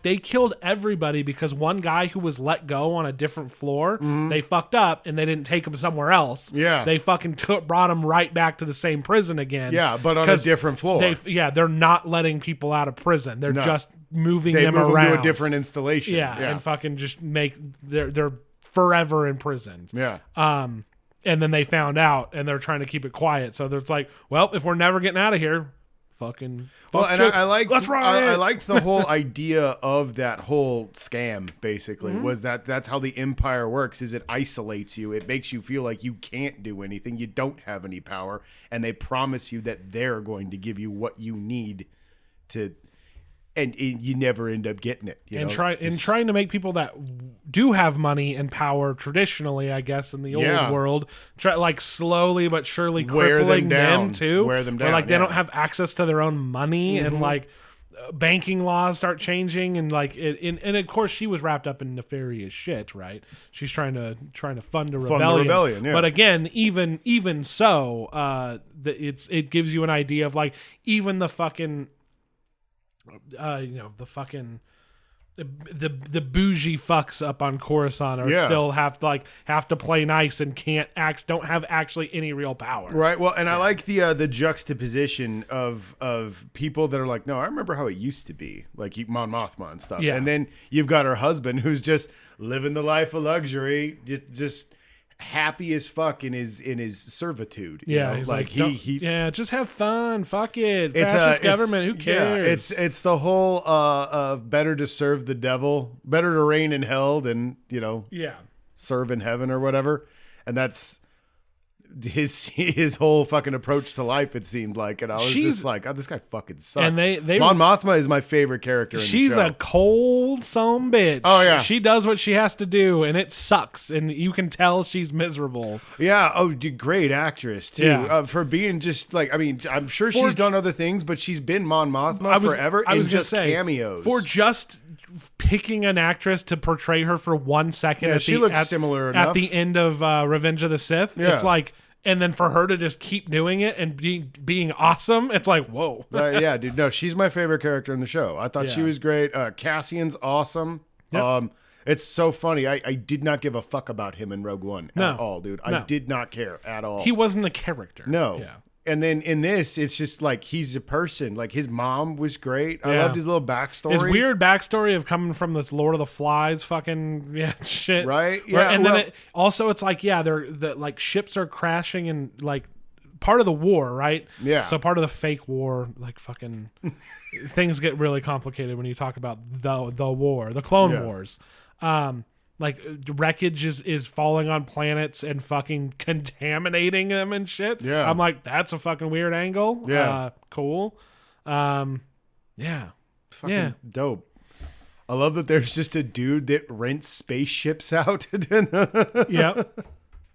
they killed everybody because one guy who was let go on a different floor, they fucked up and they didn't take him somewhere else. Yeah. They fucking brought him right back to the same prison again. Yeah, but on a different floor. They're not letting people out of prison. They're just moving them around. They move them to a different installation. Yeah, and fucking just they're forever imprisoned. Yeah. And then they found out and they're trying to keep it quiet. So it's like, well, if we're never getting out of here, I liked the whole idea of that whole scam. Basically, was that's how the Empire works. Is it isolates you? It makes you feel like you can't do anything. You don't have any power, and they promise you that they're going to give you what you need to. And you never end up getting it. Trying to make people that do have money and power traditionally, I guess, in the old world, like slowly but surely crippling them too. Wear them down. Or like they don't have access to their own money, and like banking laws start changing, and like and of course she was wrapped up in nefarious shit, right? She's trying to fund a rebellion. Yeah. But again, even so, it gives you an idea of like even the fucking. The fucking the bougie fucks up on Coruscant still have to play nice and don't have actually any real power. Right. Well, and I like the juxtaposition of people that are like, no, I remember how it used to be, like Mon Mothma and stuff. Yeah. And then you've got her husband who's just living the life of luxury, just happy as fuck in his servitude. He's like just have fun. Fuck it. Fascist government. Who cares? It's the whole better to serve the devil, better to reign in hell than serve in heaven or whatever. And that's his whole fucking approach to life, it seemed like. And I was just like, oh, this guy fucking sucks. And Mon Mothma is my favorite character in the show. She's a cold son bitch. Oh yeah, she does what she has to do, and it sucks, and you can tell she's miserable. Yeah. Oh, great actress too. For being just like, I mean, I'm sure she's done other things, but she's been Mon Mothma forever. I was just cameos for just picking an actress to portray her for 1 second. Yeah, she looks similar enough at the end of Revenge of the Sith. Yeah. It's like, and then for her to just keep doing it and being awesome, it's like, whoa. Yeah, dude. No, she's my favorite character in the show. I thought she was great. Cassian's awesome. Yep. It's so funny. I did not give a fuck about him in Rogue One at all, dude. I did not care at all. He wasn't a character. No. Yeah. And then in this, it's just like he's a person. Like his mom was great. I loved his little backstory. His weird backstory of coming from this Lord of the Flies fucking shit. Right? Yeah. Right? And then it's like, the ships are crashing and like part of the war, right? Yeah. So part of the fake war, like fucking things get really complicated when you talk about the war, the Clone Wars. Like wreckage is falling on planets and fucking contaminating them and shit. Yeah. I'm like, that's a fucking weird angle. Yeah. Cool. Fucking dope. I love that there's just a dude that rents spaceships out. Yeah.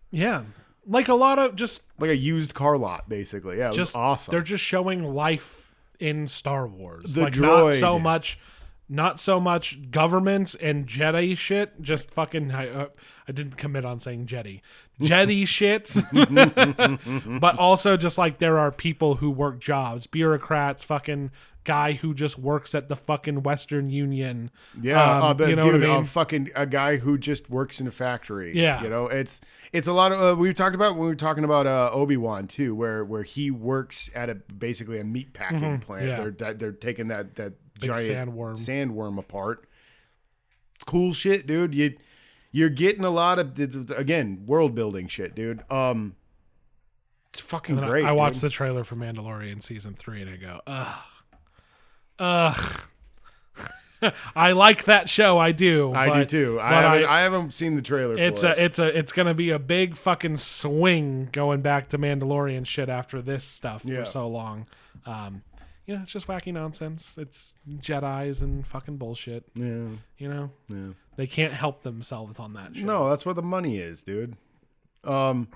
Yeah. Like a lot of just like a used car lot, basically. Yeah, it was awesome. They're just showing life in Star Wars. The like droid. Not so much not so much government and Jedi shit, just fucking, I didn't commit on saying Jedi shit, but also just like there are people who work jobs, bureaucrats, fucking guy who just works at the fucking Western Union. Yeah, you know dude, what I mean? fucking a guy who just works in a factory. Yeah. You know, it's a lot of, we talked about when we were talking about Obi-Wan too, where he works at basically a meat packing plant. Yeah. They're taking that Big giant sandworm apart. Cool shit, dude. You're getting a lot of, again, world building shit, dude. It's fucking great. I watched the trailer for Mandalorian season 3 and I go, ugh. I like that show. I do. I do too. I haven't seen the trailer. It's gonna be a big fucking swing going back to Mandalorian shit after this stuff for so long. It's just wacky nonsense. It's Jedis and fucking bullshit. Yeah. You know. Yeah. They can't help themselves on that shit. No, that's where the money is, dude. Fucking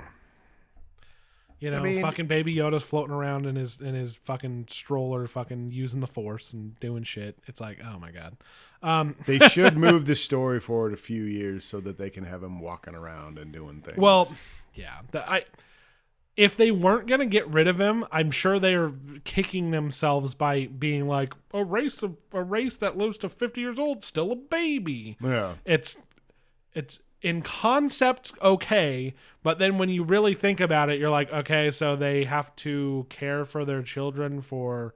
Baby Yoda's floating around in his fucking stroller, fucking using the Force and doing shit. It's like, oh my god. They should move the story forward a few years so that they can have him walking around and doing things. Well, yeah. If they weren't gonna get rid of him, I'm sure they're kicking themselves by being like a race that lives to 50 years old, still a baby. Yeah. It's in concept okay, but then when you really think about it, you're like, okay, so they have to care for their children for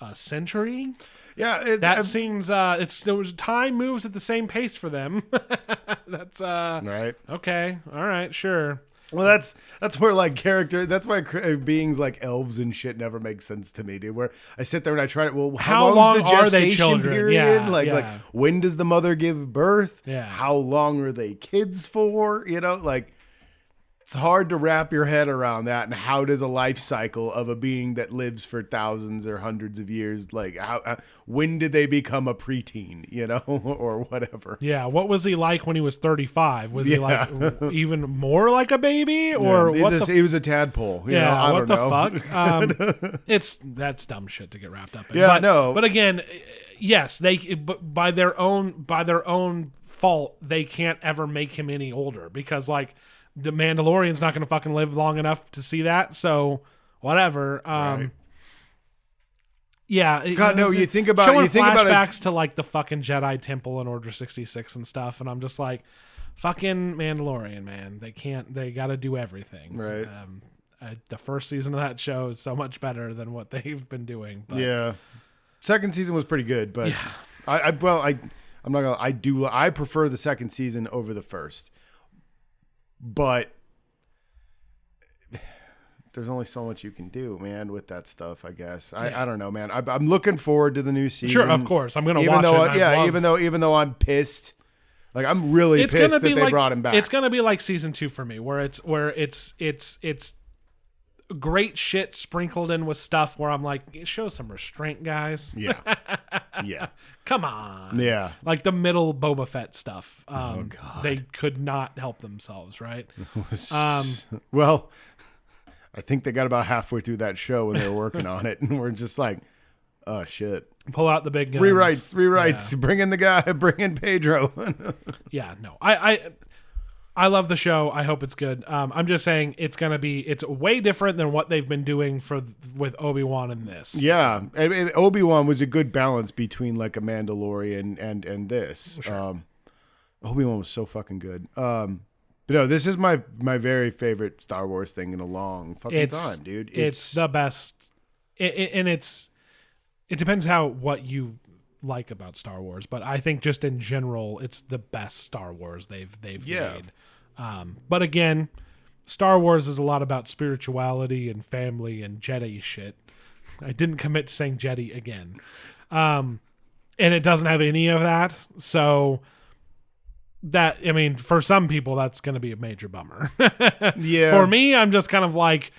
a century. Yeah, that seems time moves at the same pace for them. That's right. Okay, all right, sure. Well, that's where like that's why beings like elves and shit never make sense to me, dude. Where I sit there and I try to, well, how long is the gestation are they children? period? Yeah, like when does the mother give birth? Yeah. How long are they kids for? You know, like it's hard to wrap your head around that. And how does a life cycle of a being that lives for thousands or hundreds of years, like when did they become a preteen, you know, or whatever? Yeah. What was he like when he was 35? Was he like even more like a baby, or he was a tadpole? You know? I what don't know. Fuck? That's dumb shit to get wrapped up in. Yeah, but again, yes, but by their own fault, they can't ever make him any older because like. The Mandalorian's not going to fucking live long enough to see that, whatever. Right. Yeah. God, no. You think about flashbacks to like the fucking Jedi Temple in Order 66 and stuff, and I'm just like, fucking Mandalorian, man. They got to do everything. Right. The first season of that show is so much better than what they've been doing. But. Yeah. Second season was pretty good, but I'm not gonna. I prefer the second season over the first. But there's only so much you can do, man, with that stuff, I guess. I don't know, man. I'm looking forward to the new season. Sure, of course. I'm going to watch it. Even though I'm pissed. Like I'm really pissed that they brought him back. It's going to be like season 2 for me, where it's great shit sprinkled in with stuff where I'm like, show some restraint, guys. Yeah. Yeah. Come on. Yeah. Like the middle Boba Fett stuff. Oh, God. They could not help themselves, right? Well, I think they got about halfway through that show when they were working on it, and we're just like, oh, shit. Pull out the big guns. Rewrites. Yeah. Bring in Pedro. Yeah, no. I love the show. I hope it's good. I'm just saying it's way different than what they've been doing with Obi-Wan in this. Yeah, and Obi-Wan was a good balance between like a Mandalorian and this. Sure. Obi-Wan was so fucking good. But no, this is my very favorite Star Wars thing in a long fucking time, dude. It's the best, and it depends what you like about Star Wars, but I think just in general, it's the best Star Wars they've made. But again, Star Wars is a lot about spirituality and family and Jedi shit. I didn't commit to saying Jedi again. And it doesn't have any of that. So that, I mean, for some people, that's going to be a major bummer. Yeah. For me, I'm just kind of like,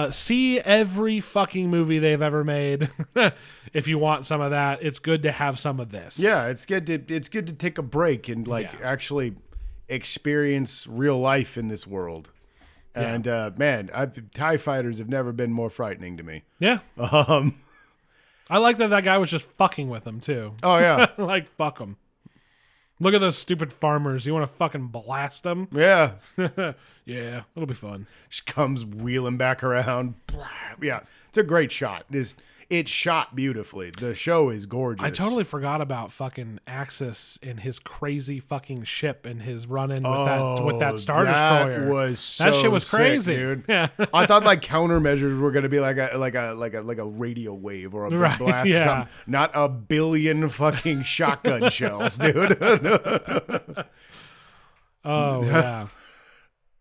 see every fucking movie they've ever made. If you want some of that, it's good to have some of this. Yeah, it's good to take a break and actually experience real life in this world. Yeah. And man, TIE fighters have never been more frightening to me. Yeah. I like that guy was just fucking with him too. Oh yeah. Like, fuck him. Look at those stupid farmers. You want to fucking blast them? Yeah. Yeah, it'll be fun. Just comes wheeling back around. Yeah, it's a great shot. It's shot beautifully. The show is gorgeous. I totally forgot about fucking Axis and his crazy fucking ship and his run-in with that Star Destroyer. That shit was crazy, sick, dude. Yeah. I thought like countermeasures were gonna be like a radio wave or a big blast or something. Not a billion fucking shotgun shells, dude. Oh yeah.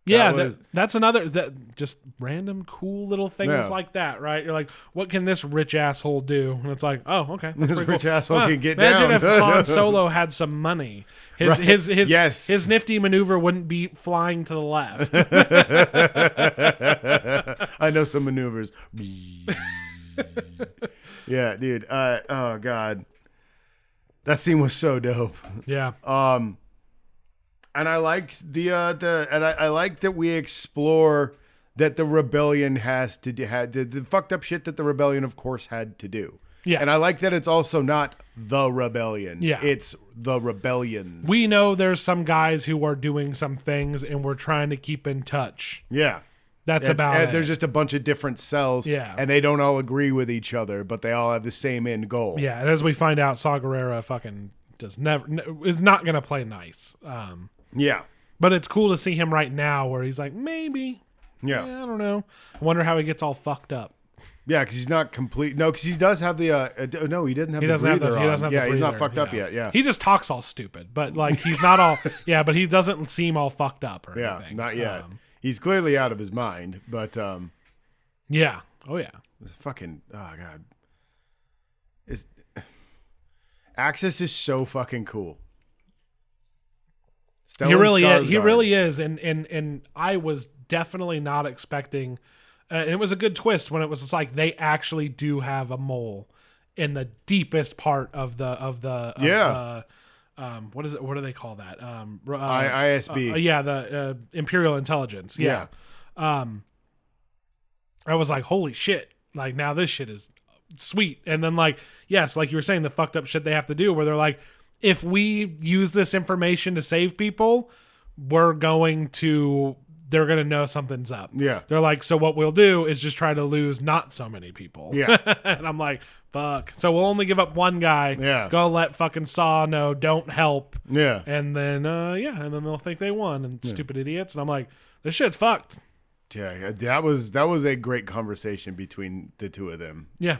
Yeah, that's another just random cool little things like that, right? You're like, what can this rich asshole do? And it's like, oh, okay, this rich asshole can get imagine down. If Han Solo had some money, his nifty maneuver wouldn't be flying to the left. I know some maneuvers. Yeah, dude. Oh god, that scene was so dope. Yeah. And I like I like that we explore that the rebellion had the fucked up shit that the rebellion of course had to do. Yeah. And I like that it's also not the rebellion. Yeah. It's the rebellions. We know there's some guys who are doing some things and we're trying to keep in touch. Yeah. That's about it. There's just a bunch of different cells. Yeah. And they don't all agree with each other, but they all have the same end goal. Yeah. And as we find out, Saw Gerrera fucking is not going to play nice. Yeah. But it's cool to see him right now where he's like, maybe. Yeah. I don't know. I wonder how he gets all fucked up. Yeah, because he's not complete. No, because he does have the. No, he doesn't have the breather on. Yeah, he's not fucked up yet. Yeah. He just talks all stupid, but like he's not all. Yeah, but he doesn't seem all fucked up or anything. Not yet. He's clearly out of his mind, but. Yeah. Oh, yeah. Fucking. Oh, God. Axis is so fucking cool. He really is. He really is. And I was definitely not expecting. And it was a good twist when it was just like they actually do have a mole in the deepest part of the what is it? What do they call that? ISB. The Imperial Intelligence. Yeah. I was like, holy shit! Like now this shit is sweet. And then like yes, like you were saying, the fucked up shit they have to do where they're like, if we use this information to save people, they're going to know something's up. Yeah. They're like, so what we'll do is just try to lose not so many people. Yeah. And I'm like, fuck. So we'll only give up one guy. Yeah. Go let fucking Saw know, don't help. Yeah. And then, and then they'll think they won and stupid idiots. And I'm like, this shit's fucked. Yeah. That was a great conversation between the two of them. Yeah.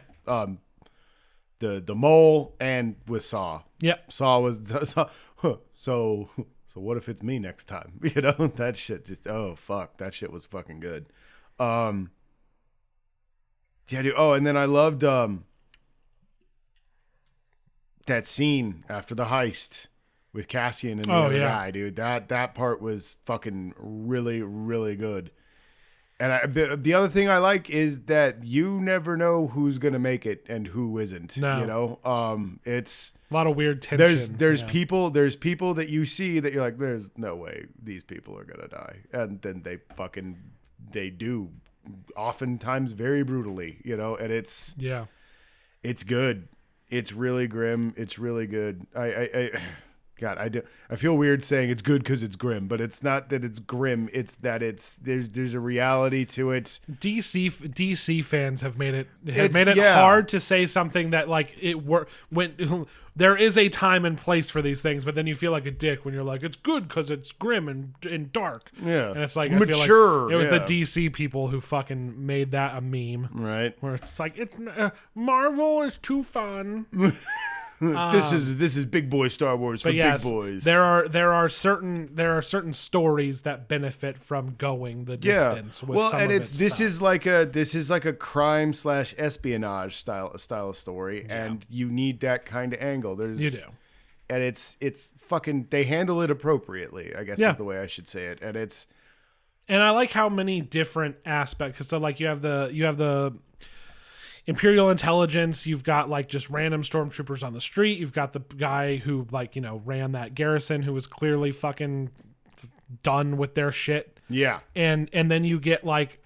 The mole and with Saw. Yep. Saw was so what if it's me next time? You know, that shit just fuck, that shit was fucking good. Yeah, dude. Oh, and then I loved that scene after the heist with Cassian and the other guy, dude. That part was fucking really, really good. And the other thing I like is that you never know who's gonna make it and who isn't. No. You know, it's a lot of weird tension. There's people that you see that you're like, there's no way these people are gonna die, and then they do, oftentimes very brutally. You know, and it's good. It's really grim. It's really good. God, I feel weird saying it's good because it's grim, but it's not that it's grim. It's that there's a reality to it. DC fans have made it hard to say something that like when there is a time and place for these things, but then you feel like a dick when you're like it's good because it's grim and dark. Yeah, and it's like it's mature. Feel like it was the DC people who fucking made that a meme, right? Where it's like Marvel is too fun. This is big boy Star Wars for big boys. There are certain stories that benefit from going the distance. With some of this is like a crime / espionage style of story, and you need that kind of angle. You do, and it's fucking. They handle it appropriately, I guess is the way I should say it, and I like how many different aspects. Because so like you have the Imperial Intelligence, you've got like just random stormtroopers on the street. You've got the guy who ran that garrison who was clearly fucking done with their shit. Yeah. And then you get like,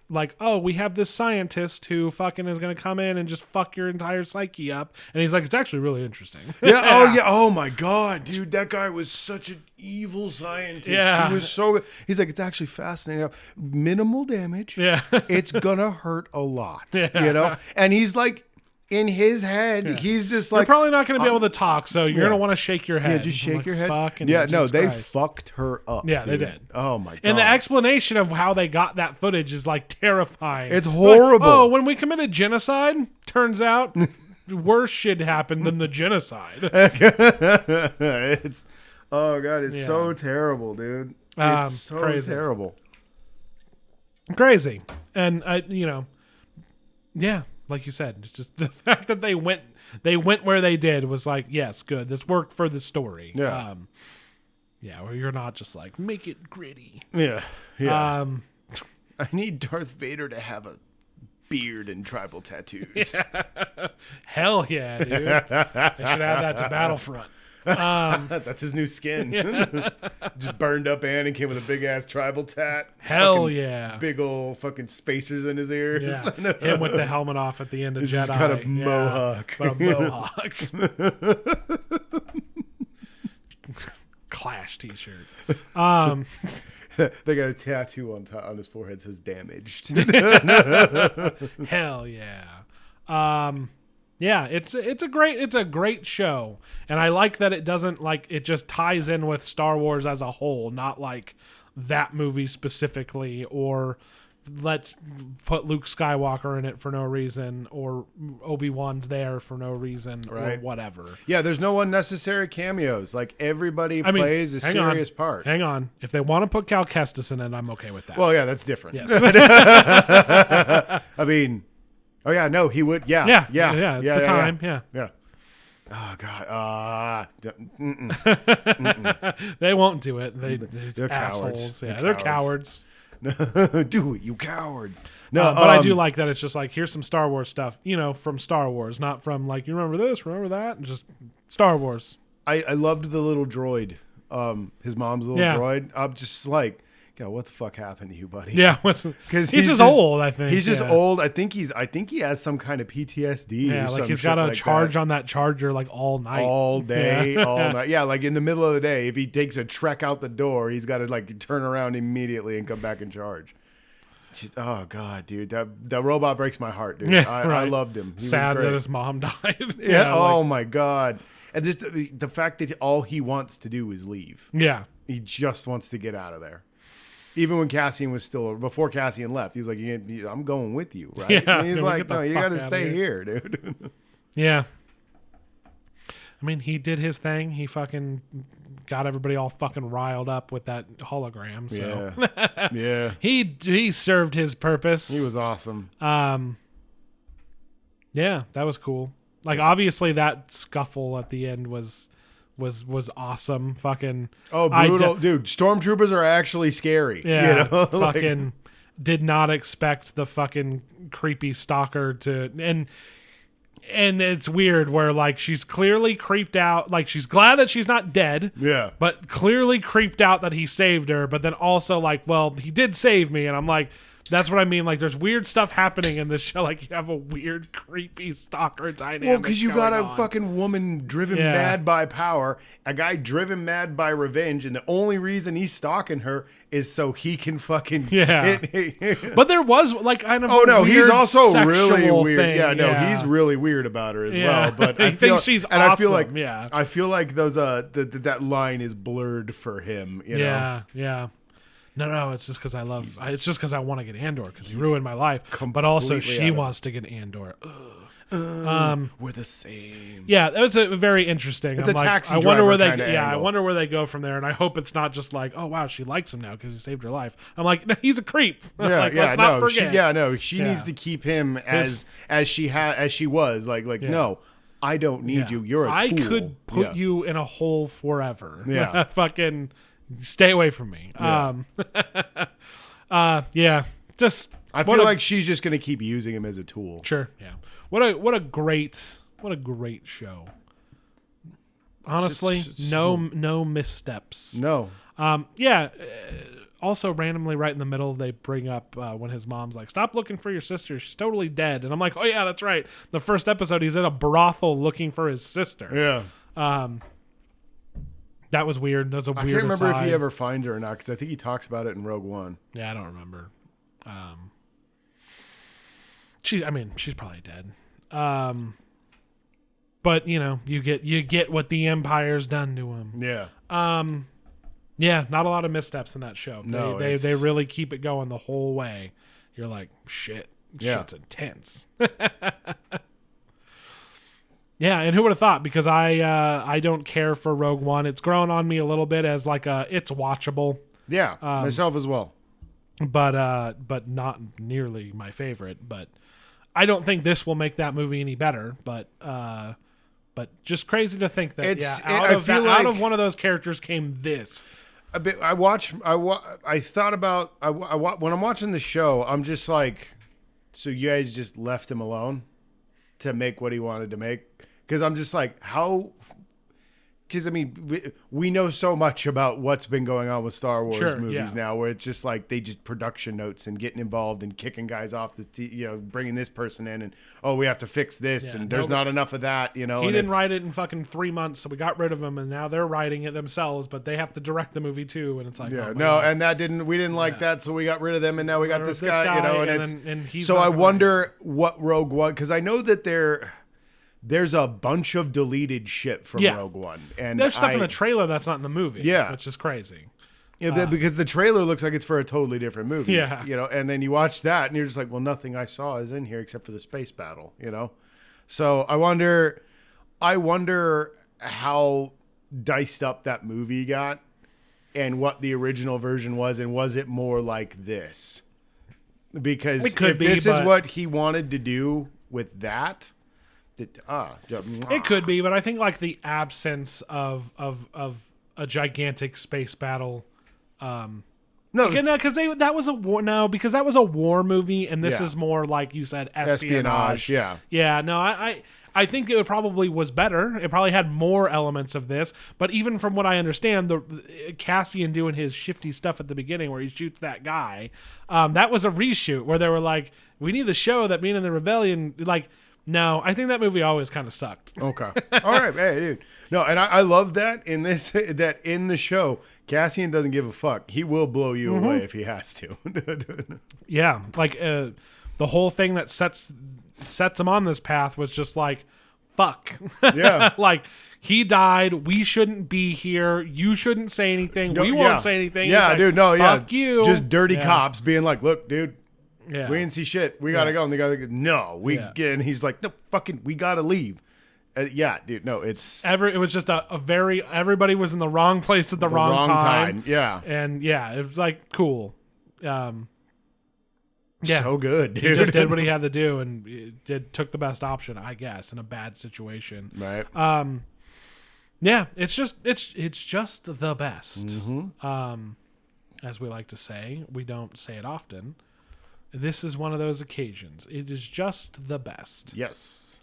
oh, we have this scientist who fucking is going to come in and just fuck your entire psyche up. And he's like, it's actually really interesting. Yeah. Oh, yeah. Oh, my God, dude. That guy was such an evil scientist. Yeah. He was so good. He's like, it's actually fascinating. Minimal damage. Yeah. It's going to hurt a lot. Yeah. You know? And he's like, in his head, he's just like, you're probably not going to be able to talk, so you're going to want to shake your head. Yeah, just shake your head. Fucking yeah, no, Jesus they Christ. fucked her up. Yeah, dude. they did. Oh my God. And the explanation of how they got that footage is like terrifying. It's horrible. Like, oh, when we committed genocide, turns out worse shit happened than the genocide. It's oh God, it's so terrible, dude. It's so crazy. terrible. Crazy. And yeah, like you said, it's just the fact that they went where they did was like, yes, good. This worked for the story. Yeah. Where you're not just like, make it gritty. Yeah. Yeah. I need Darth Vader to have a beard and tribal tattoos. Yeah. Hell yeah, dude. They should add that to Battlefront. That's his new skin. Yeah. Just burned up Anakin with a big ass tribal tat. Hell yeah. Big old fucking spacers in his ears. Yeah. Him with the helmet off at the end of Jedi. Just got a mohawk. But a mohawk. Clash t-shirt. They got a tattoo on his forehead that says damaged. Hell yeah. Yeah, it's a great show, and I like that it doesn't it just ties in with Star Wars as a whole, not like that movie specifically, or let's put Luke Skywalker in it for no reason, or Obi-Wan's there for no reason, or whatever. Yeah, there's no unnecessary cameos. Like everybody plays a serious part. Hang on, if they want to put Cal Kestis in it, I'm okay with that. Well, yeah, that's different. Yes. I mean. Oh yeah, no, he would. Yeah. It's the time. Yeah. Oh God. They won't do it. They're assholes. Cowards. Yeah, they're cowards. Do it, you cowards. No, but I do like that. It's just like, here's some Star Wars stuff, from Star Wars, not from like, you remember this, remember that, and just Star Wars. I loved the little droid. His mom's little droid. I'm just like, God, what the fuck happened to you, buddy? Yeah, because he's just old. I think he's just old. I think he has some kind of PTSD. Yeah, like he's got to charge on that charger like all night, all day, all night. Yeah, like in the middle of the day, if he takes a trek out the door, he's got to like turn around immediately and come back and charge. Just, oh God, dude, that robot breaks my heart, dude. Yeah, I loved him. He Sad was great. that his mom died. Yeah. Oh my God. And just the fact that all he wants to do is leave. Yeah. He just wants to get out of there. Even when Cassian was still, before Cassian left, he was like, I'm going with you, right? Yeah, and he's like, no, you got to stay here, dude. Yeah. I mean, he did his thing. He fucking got everybody all fucking riled up with that hologram. So Yeah. He served his purpose. He was awesome. Yeah, that was cool. Like, obviously that scuffle at the end was awesome. Fucking brutal. Dude, stormtroopers are actually scary. Yeah. Fucking did not expect the fucking creepy stalker to, and it's weird where like she's clearly creeped out, like she's glad that she's not dead. Yeah. But clearly creeped out that he saved her, but then also like, well, he did save me, and I'm like, that's what I mean. Like, there's weird stuff happening in this show. Like, you have a weird, creepy stalker dynamic. Well, because you got a fucking woman driven mad by power, a guy driven mad by revenge, and the only reason he's stalking her is so he can fucking But there was like kind of he's also really weird. Thing. He's really weird about her as well. But I think she's awesome. I feel like those that line is blurred for him. You know? Yeah. No, it's just because it's just because I want to get Andor because he ruined my life. But also she wants to get Andor. We're the same. Yeah, that was very interesting. It's a taxi I wonder where driver they. I wonder where they go from there, and I hope it's not just like, oh wow, she likes him now because he saved her life. I'm like, no, he's a creep. Let's not forget. She needs to keep him as she was. No, I don't need you. You're a tool. I could put you in a hole forever. Yeah, fucking. Stay away from me. Just I feel like she's just gonna keep using him as a tool. Sure. Yeah. What a great show. Honestly, no missteps. No. also randomly right in the middle, they bring up when his mom's like, "Stop looking for your sister. She's totally dead." And I'm like, "Oh yeah, that's right." The first episode, he's in a brothel looking for his sister. Yeah. That was weird. That was a weird. I can't remember aside. if he ever finds her or not, because I think he talks about it in Rogue One. Yeah, I don't remember. She's probably dead. But you get what the Empire's done to him. Yeah. Yeah, not a lot of missteps in that show. No, they really keep it going the whole way. You're like, shit's intense. Yeah, and who would have thought? Because I don't care for Rogue One. It's grown on me a little bit as like it's watchable. Yeah, myself as well. But not nearly my favorite. But I don't think this will make that movie any better. But just crazy to think that out of one of those characters came this. A bit. I thought about when I'm watching the show, I'm just like, so you guys just left him alone to make what he wanted to make? Because I'm just like, how? Because I mean, we know so much about what's been going on with Star Wars movies now, where it's just like they just production notes and getting involved and kicking guys off the, bringing this person in and we have to fix this and there's not enough of that, He didn't write it in fucking 3 months, so we got rid of him, and now they're writing it themselves, but they have to direct the movie too, and it's like, and we didn't like that, so we got rid of them, and now we got this guy, and he's so I wonder what Rogue One, because I know that there's a bunch of deleted shit from Rogue One. And there's stuff in the trailer that's not in the movie. Yeah. Which is crazy. Yeah, because the trailer looks like it's for a totally different movie. Yeah. And then you watch that and you're just like, well, nothing I saw is in here except for the space battle, So I wonder how diced up that movie got and what the original version was, and was it more like this? Because this is what he wanted to do with that, it could be, but I think like the absence of a gigantic space battle. Because that was a war. No, because that was a war movie, and this is more like you said, espionage. Yeah. No, I think it probably was better. It probably had more elements of this. But even from what I understand, the Cassian doing his shifty stuff at the beginning, where he shoots that guy, that was a reshoot where they were like, we need to show that being in the rebellion, like. No, I think that movie always kind of sucked. Okay. All right. Hey, dude. No, and I love that in the show, Cassian doesn't give a fuck. He will blow you away if he has to. Yeah. Like the whole thing that sets him on this path was just like, fuck. Yeah. Like, he died. We shouldn't be here. You shouldn't say anything. We won't say anything. Yeah, like, dude. No, fuck you. Just dirty cops being like, look, dude. Yeah. We didn't see shit. We gotta go. And the guy goes, no, and he's like, no, fucking, we gotta leave. Dude, no, it was just everybody was in the wrong place at the wrong time. Yeah. And it was like, cool. So good, dude. He just did what he had to do and took the best option, I guess, in a bad situation. Right. It's just the best. Mm-hmm. As we like to say, we don't say it often. This is one of those occasions. It is just the best. Yes.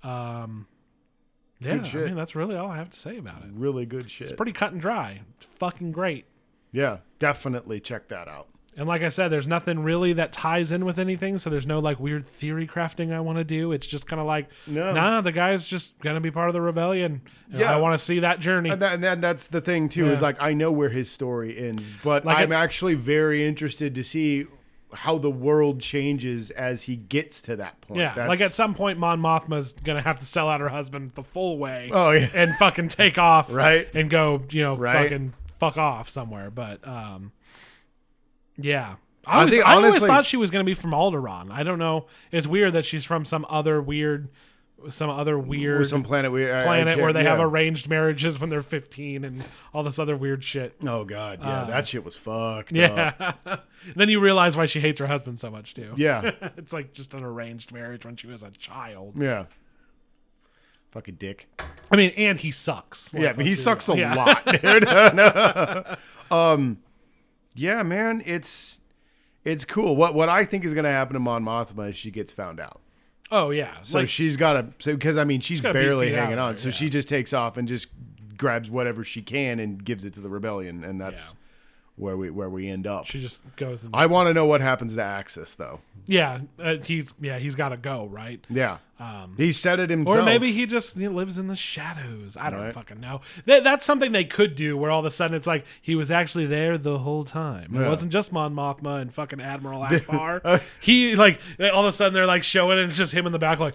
Good shit. I mean, that's really all I have to say about it. Really good shit. It's pretty cut and dry. It's fucking great. Yeah, definitely check that out. And like I said, there's nothing really that ties in with anything, so there's no like weird theory crafting I want to do. It's just kind of like, the guy's just going to be part of the rebellion. And I want to see that journey. And that's the thing, too, is like I know where his story ends, but like I'm actually very interested to see how the world changes as he gets to that point. Yeah, like at some point, Mon Mothma's gonna have to sell out her husband the full way. Oh yeah, and fucking take off, right, and go, fucking fuck off somewhere. But yeah, I always thought she was gonna be from Alderaan. I don't know. It's weird that she's from some weird planet where they have arranged marriages when they're 15 and all this other weird shit. Oh god, yeah, that shit was fucked up. Then you realize why she hates her husband so much too. Yeah. It's like just an arranged marriage when she was a child. Yeah. Fucking dick. I mean, and he sucks. Yeah, but he sucks a lot, dude. Yeah, man, it's cool. What I think is going to happen to Mon Mothma is she gets found out. Oh yeah. So she's got to, because I mean she's barely hanging on. So she just takes off and just grabs whatever she can and gives it to the rebellion, and that's where we end up. She just goes. I want to know what happens to Axis, though. Yeah, he's got to go, right? Yeah, he said it himself. Or maybe he just lives in the shadows. I don't fucking know. That's something they could do, where all of a sudden it's like he was actually there the whole time. It wasn't just Mon Mothma and fucking Admiral Akbar. He like all of a sudden they're like showing it, and it's just him in the back like.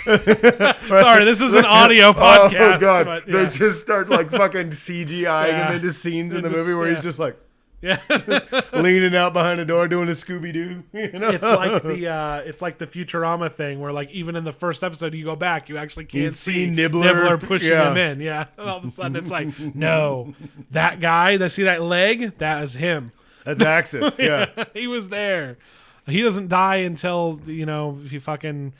Sorry, this is an audio podcast. Oh god, but, they just start like fucking CGIing and then just scenes in the movie where he's just like leaning out behind a door doing a Scooby Doo. You know? It's like the Futurama thing where like even in the first episode you go back, you actually can't see Nibbler pushing him in. Yeah, and all of a sudden it's like, no, that guy. See that leg? That is him. That's Axis. Yeah, he was there. He doesn't die until he fucking.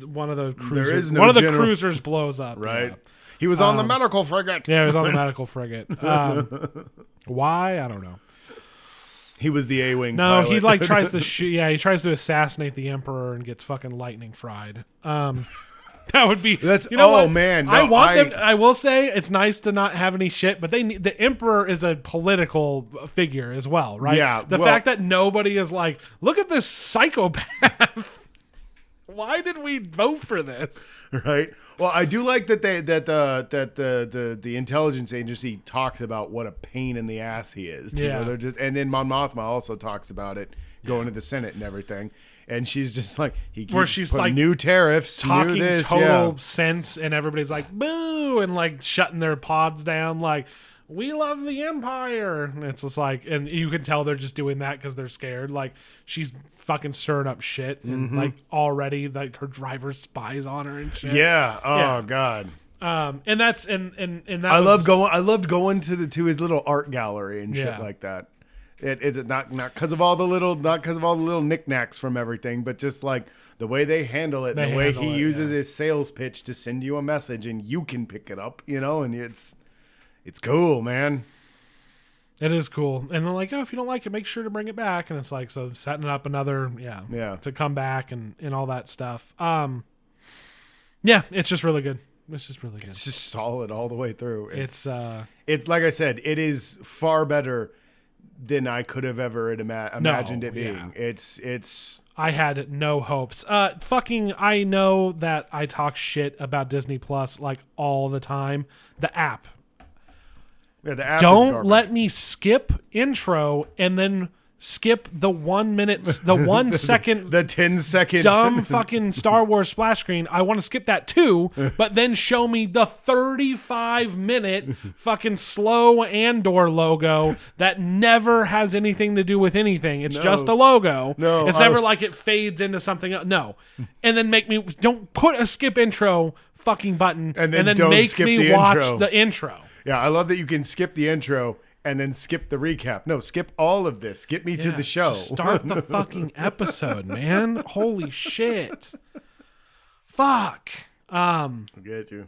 One of the cruisers blows up. Right. Yeah. He was on the medical frigate. Yeah, he was on the medical frigate. Why? I don't know. He was the A-wing No, pilot. he like tries to shoot. Yeah, he tries to assassinate the Emperor and gets fucking lightning fried. That would be. That's man. No, I want them. I will say it's nice to not have any shit, but the Emperor is a political figure as well, right? Yeah. The fact that nobody is like, look at this psychopath. Why did we vote for this? Right. Well, I do like that the intelligence agency talks about what a pain in the ass he is. Yeah. And then Mon Mothma also talks about it going to the Senate and everything. And she's just like, she's like new tariffs, talking new this, total sense, and everybody's like boo and like shutting their pods down, like we love the Empire. And it's just like, and you can tell they're just doing that because they're scared. Like she's fucking stirring up shit, and like already like her driver spies on her and shit. Yeah. Oh god. And that's and that I loved going to his little art gallery and shit like that. It's not because of all the little knickknacks from everything, but just like the way they handle it, the way he uses his sales pitch to send you a message and you can pick it up, and it's cool, man. It is cool. And they're like, oh, if you don't like it, make sure to bring it back. And it's like, so setting up another, to come back and all that stuff. Yeah, it's just really good. It's just really good. It's just solid all the way through. It's like I said, it is far better than I could have ever imagined it being. Yeah. It's. I had no hopes. I know that I talk shit about Disney Plus like all the time. The app. Yeah, the app Don't let me skip intro and then skip the 1 minute, the 1 second, the 10-second dumb fucking Star Wars splash screen. I want to skip that too, but then show me the 35-minute fucking slow Andor logo that never has anything to do with anything. It's just a logo. No, it's never like it fades into something else. No, and then don't put a skip intro fucking button and then make me watch the intro. Yeah, I love that you can skip the intro and then skip the recap. No, skip all of this. Get me to the show. Just start the fucking episode, man. Holy shit. Fuck. I get you.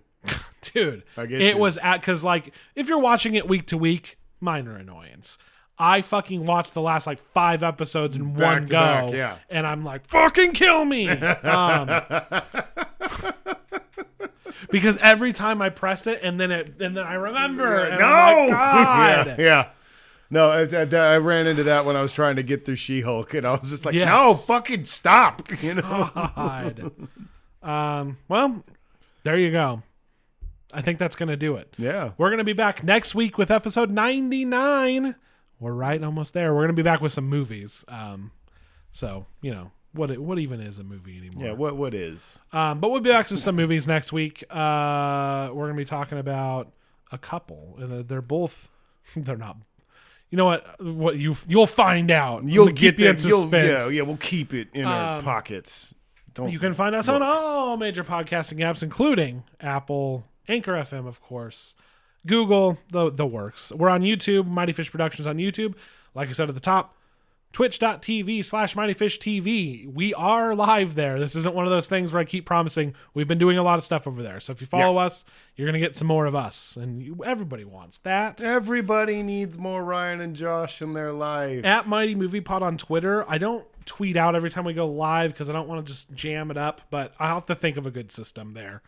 Dude, I get you. It was because like if you're watching it week to week, minor annoyance. I fucking watched the last like 5 episods in one go, back, and I'm like, fucking kill me. Because every time I press it, and then I remember. And no, I'm like, God. Yeah. No, I ran into that when I was trying to get through She-Hulk, and I was just like, no, fucking stop. God. Well, there you go. I think that's going to do it. Yeah. We're going to be back next week with episode 99. We're right almost there. We're going to be back with some movies. So, what even is a movie anymore? Yeah, what is? But we'll be back to some movies next week. We're going to be talking about a couple. They're both, they're not. You know what you'll find out. You'll get keep you in suspense. Yeah, we'll keep it in our pockets. You can find us on all major podcasting apps, including Apple, Anchor FM, of course, Google, the works. We're on YouTube, Mighty Fish Productions on YouTube. Like I said at the top, twitch.tv/MightyFishTV. We are live there. This isn't one of those things where I keep promising. We've been doing a lot of stuff over there. So if you follow us, you're going to get some more of us. And everybody wants that. Everybody needs more Ryan and Josh in their life. At Mighty Movie Pod on Twitter. I don't tweet out every time we go live because I don't want to just jam it up. But I'll have to think of a good system there.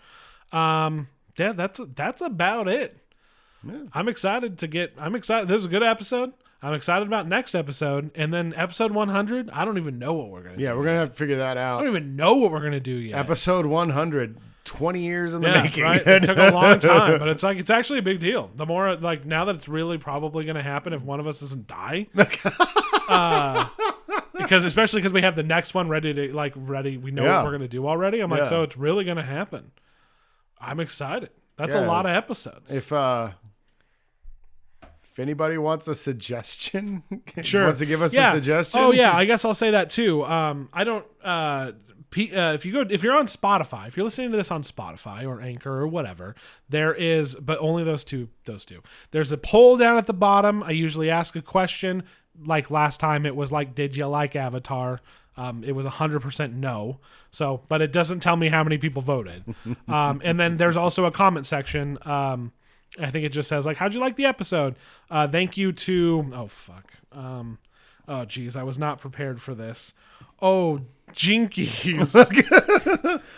Yeah, that's about it. I'm excited. This is a good episode. I'm excited about next episode. And then episode 100, I don't even know what we're going to do. Yeah, we're going to have to figure that out. I don't even know what we're going to do yet. Episode 100, 20 years in the making. Right? It took a long time, but it's actually a big deal. The more, now that it's really probably going to happen if one of us doesn't die. Especially because we have the next one ready. We know what we're going to do already. I'm like, so it's really going to happen. I'm excited. That's a lot of episodes. If anybody wants a suggestion, sure. wants to give us a suggestion. Oh yeah, I guess I'll say that too. I don't. If you're on Spotify, if you're listening to this on Spotify or Anchor or whatever, there is, but only those two. There's a poll down at the bottom. I usually ask a question. Like last time, it was like, "Did you like Avatar?" It was 100% no. So, but it doesn't tell me how many people voted. And then there's also a comment section. I think it just says like, "How'd you like the episode?" Thank you to oh geez, I was not prepared for this. Oh, Jinkies.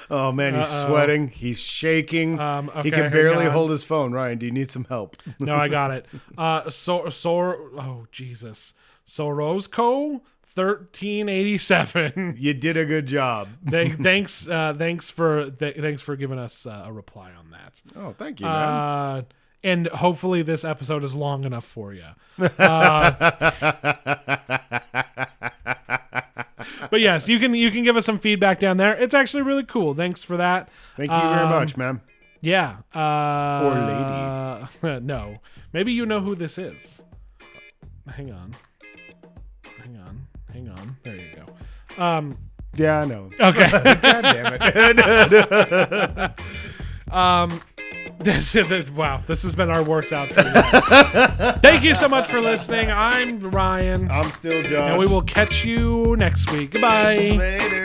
Oh man, he's sweating. He's shaking. Okay, he can barely hold his phone. Ryan, do you need some help? No, I got it. Oh Jesus, Sorosco 1387. You did a good job. Thanks for giving us a reply on that. Oh, thank you, man. And hopefully this episode is long enough for you. But yes, you can give us some feedback down there. It's actually really cool. Thanks for that. Thank you very much, ma'am. Yeah. Or lady. No. Maybe you know who this is. Hang on. There you go. Yeah, I know. Okay. God damn it. Wow, this has been our works out. Thank you so much for listening. I'm Ryan. I'm still Josh. And we will catch you next week. Goodbye. Later.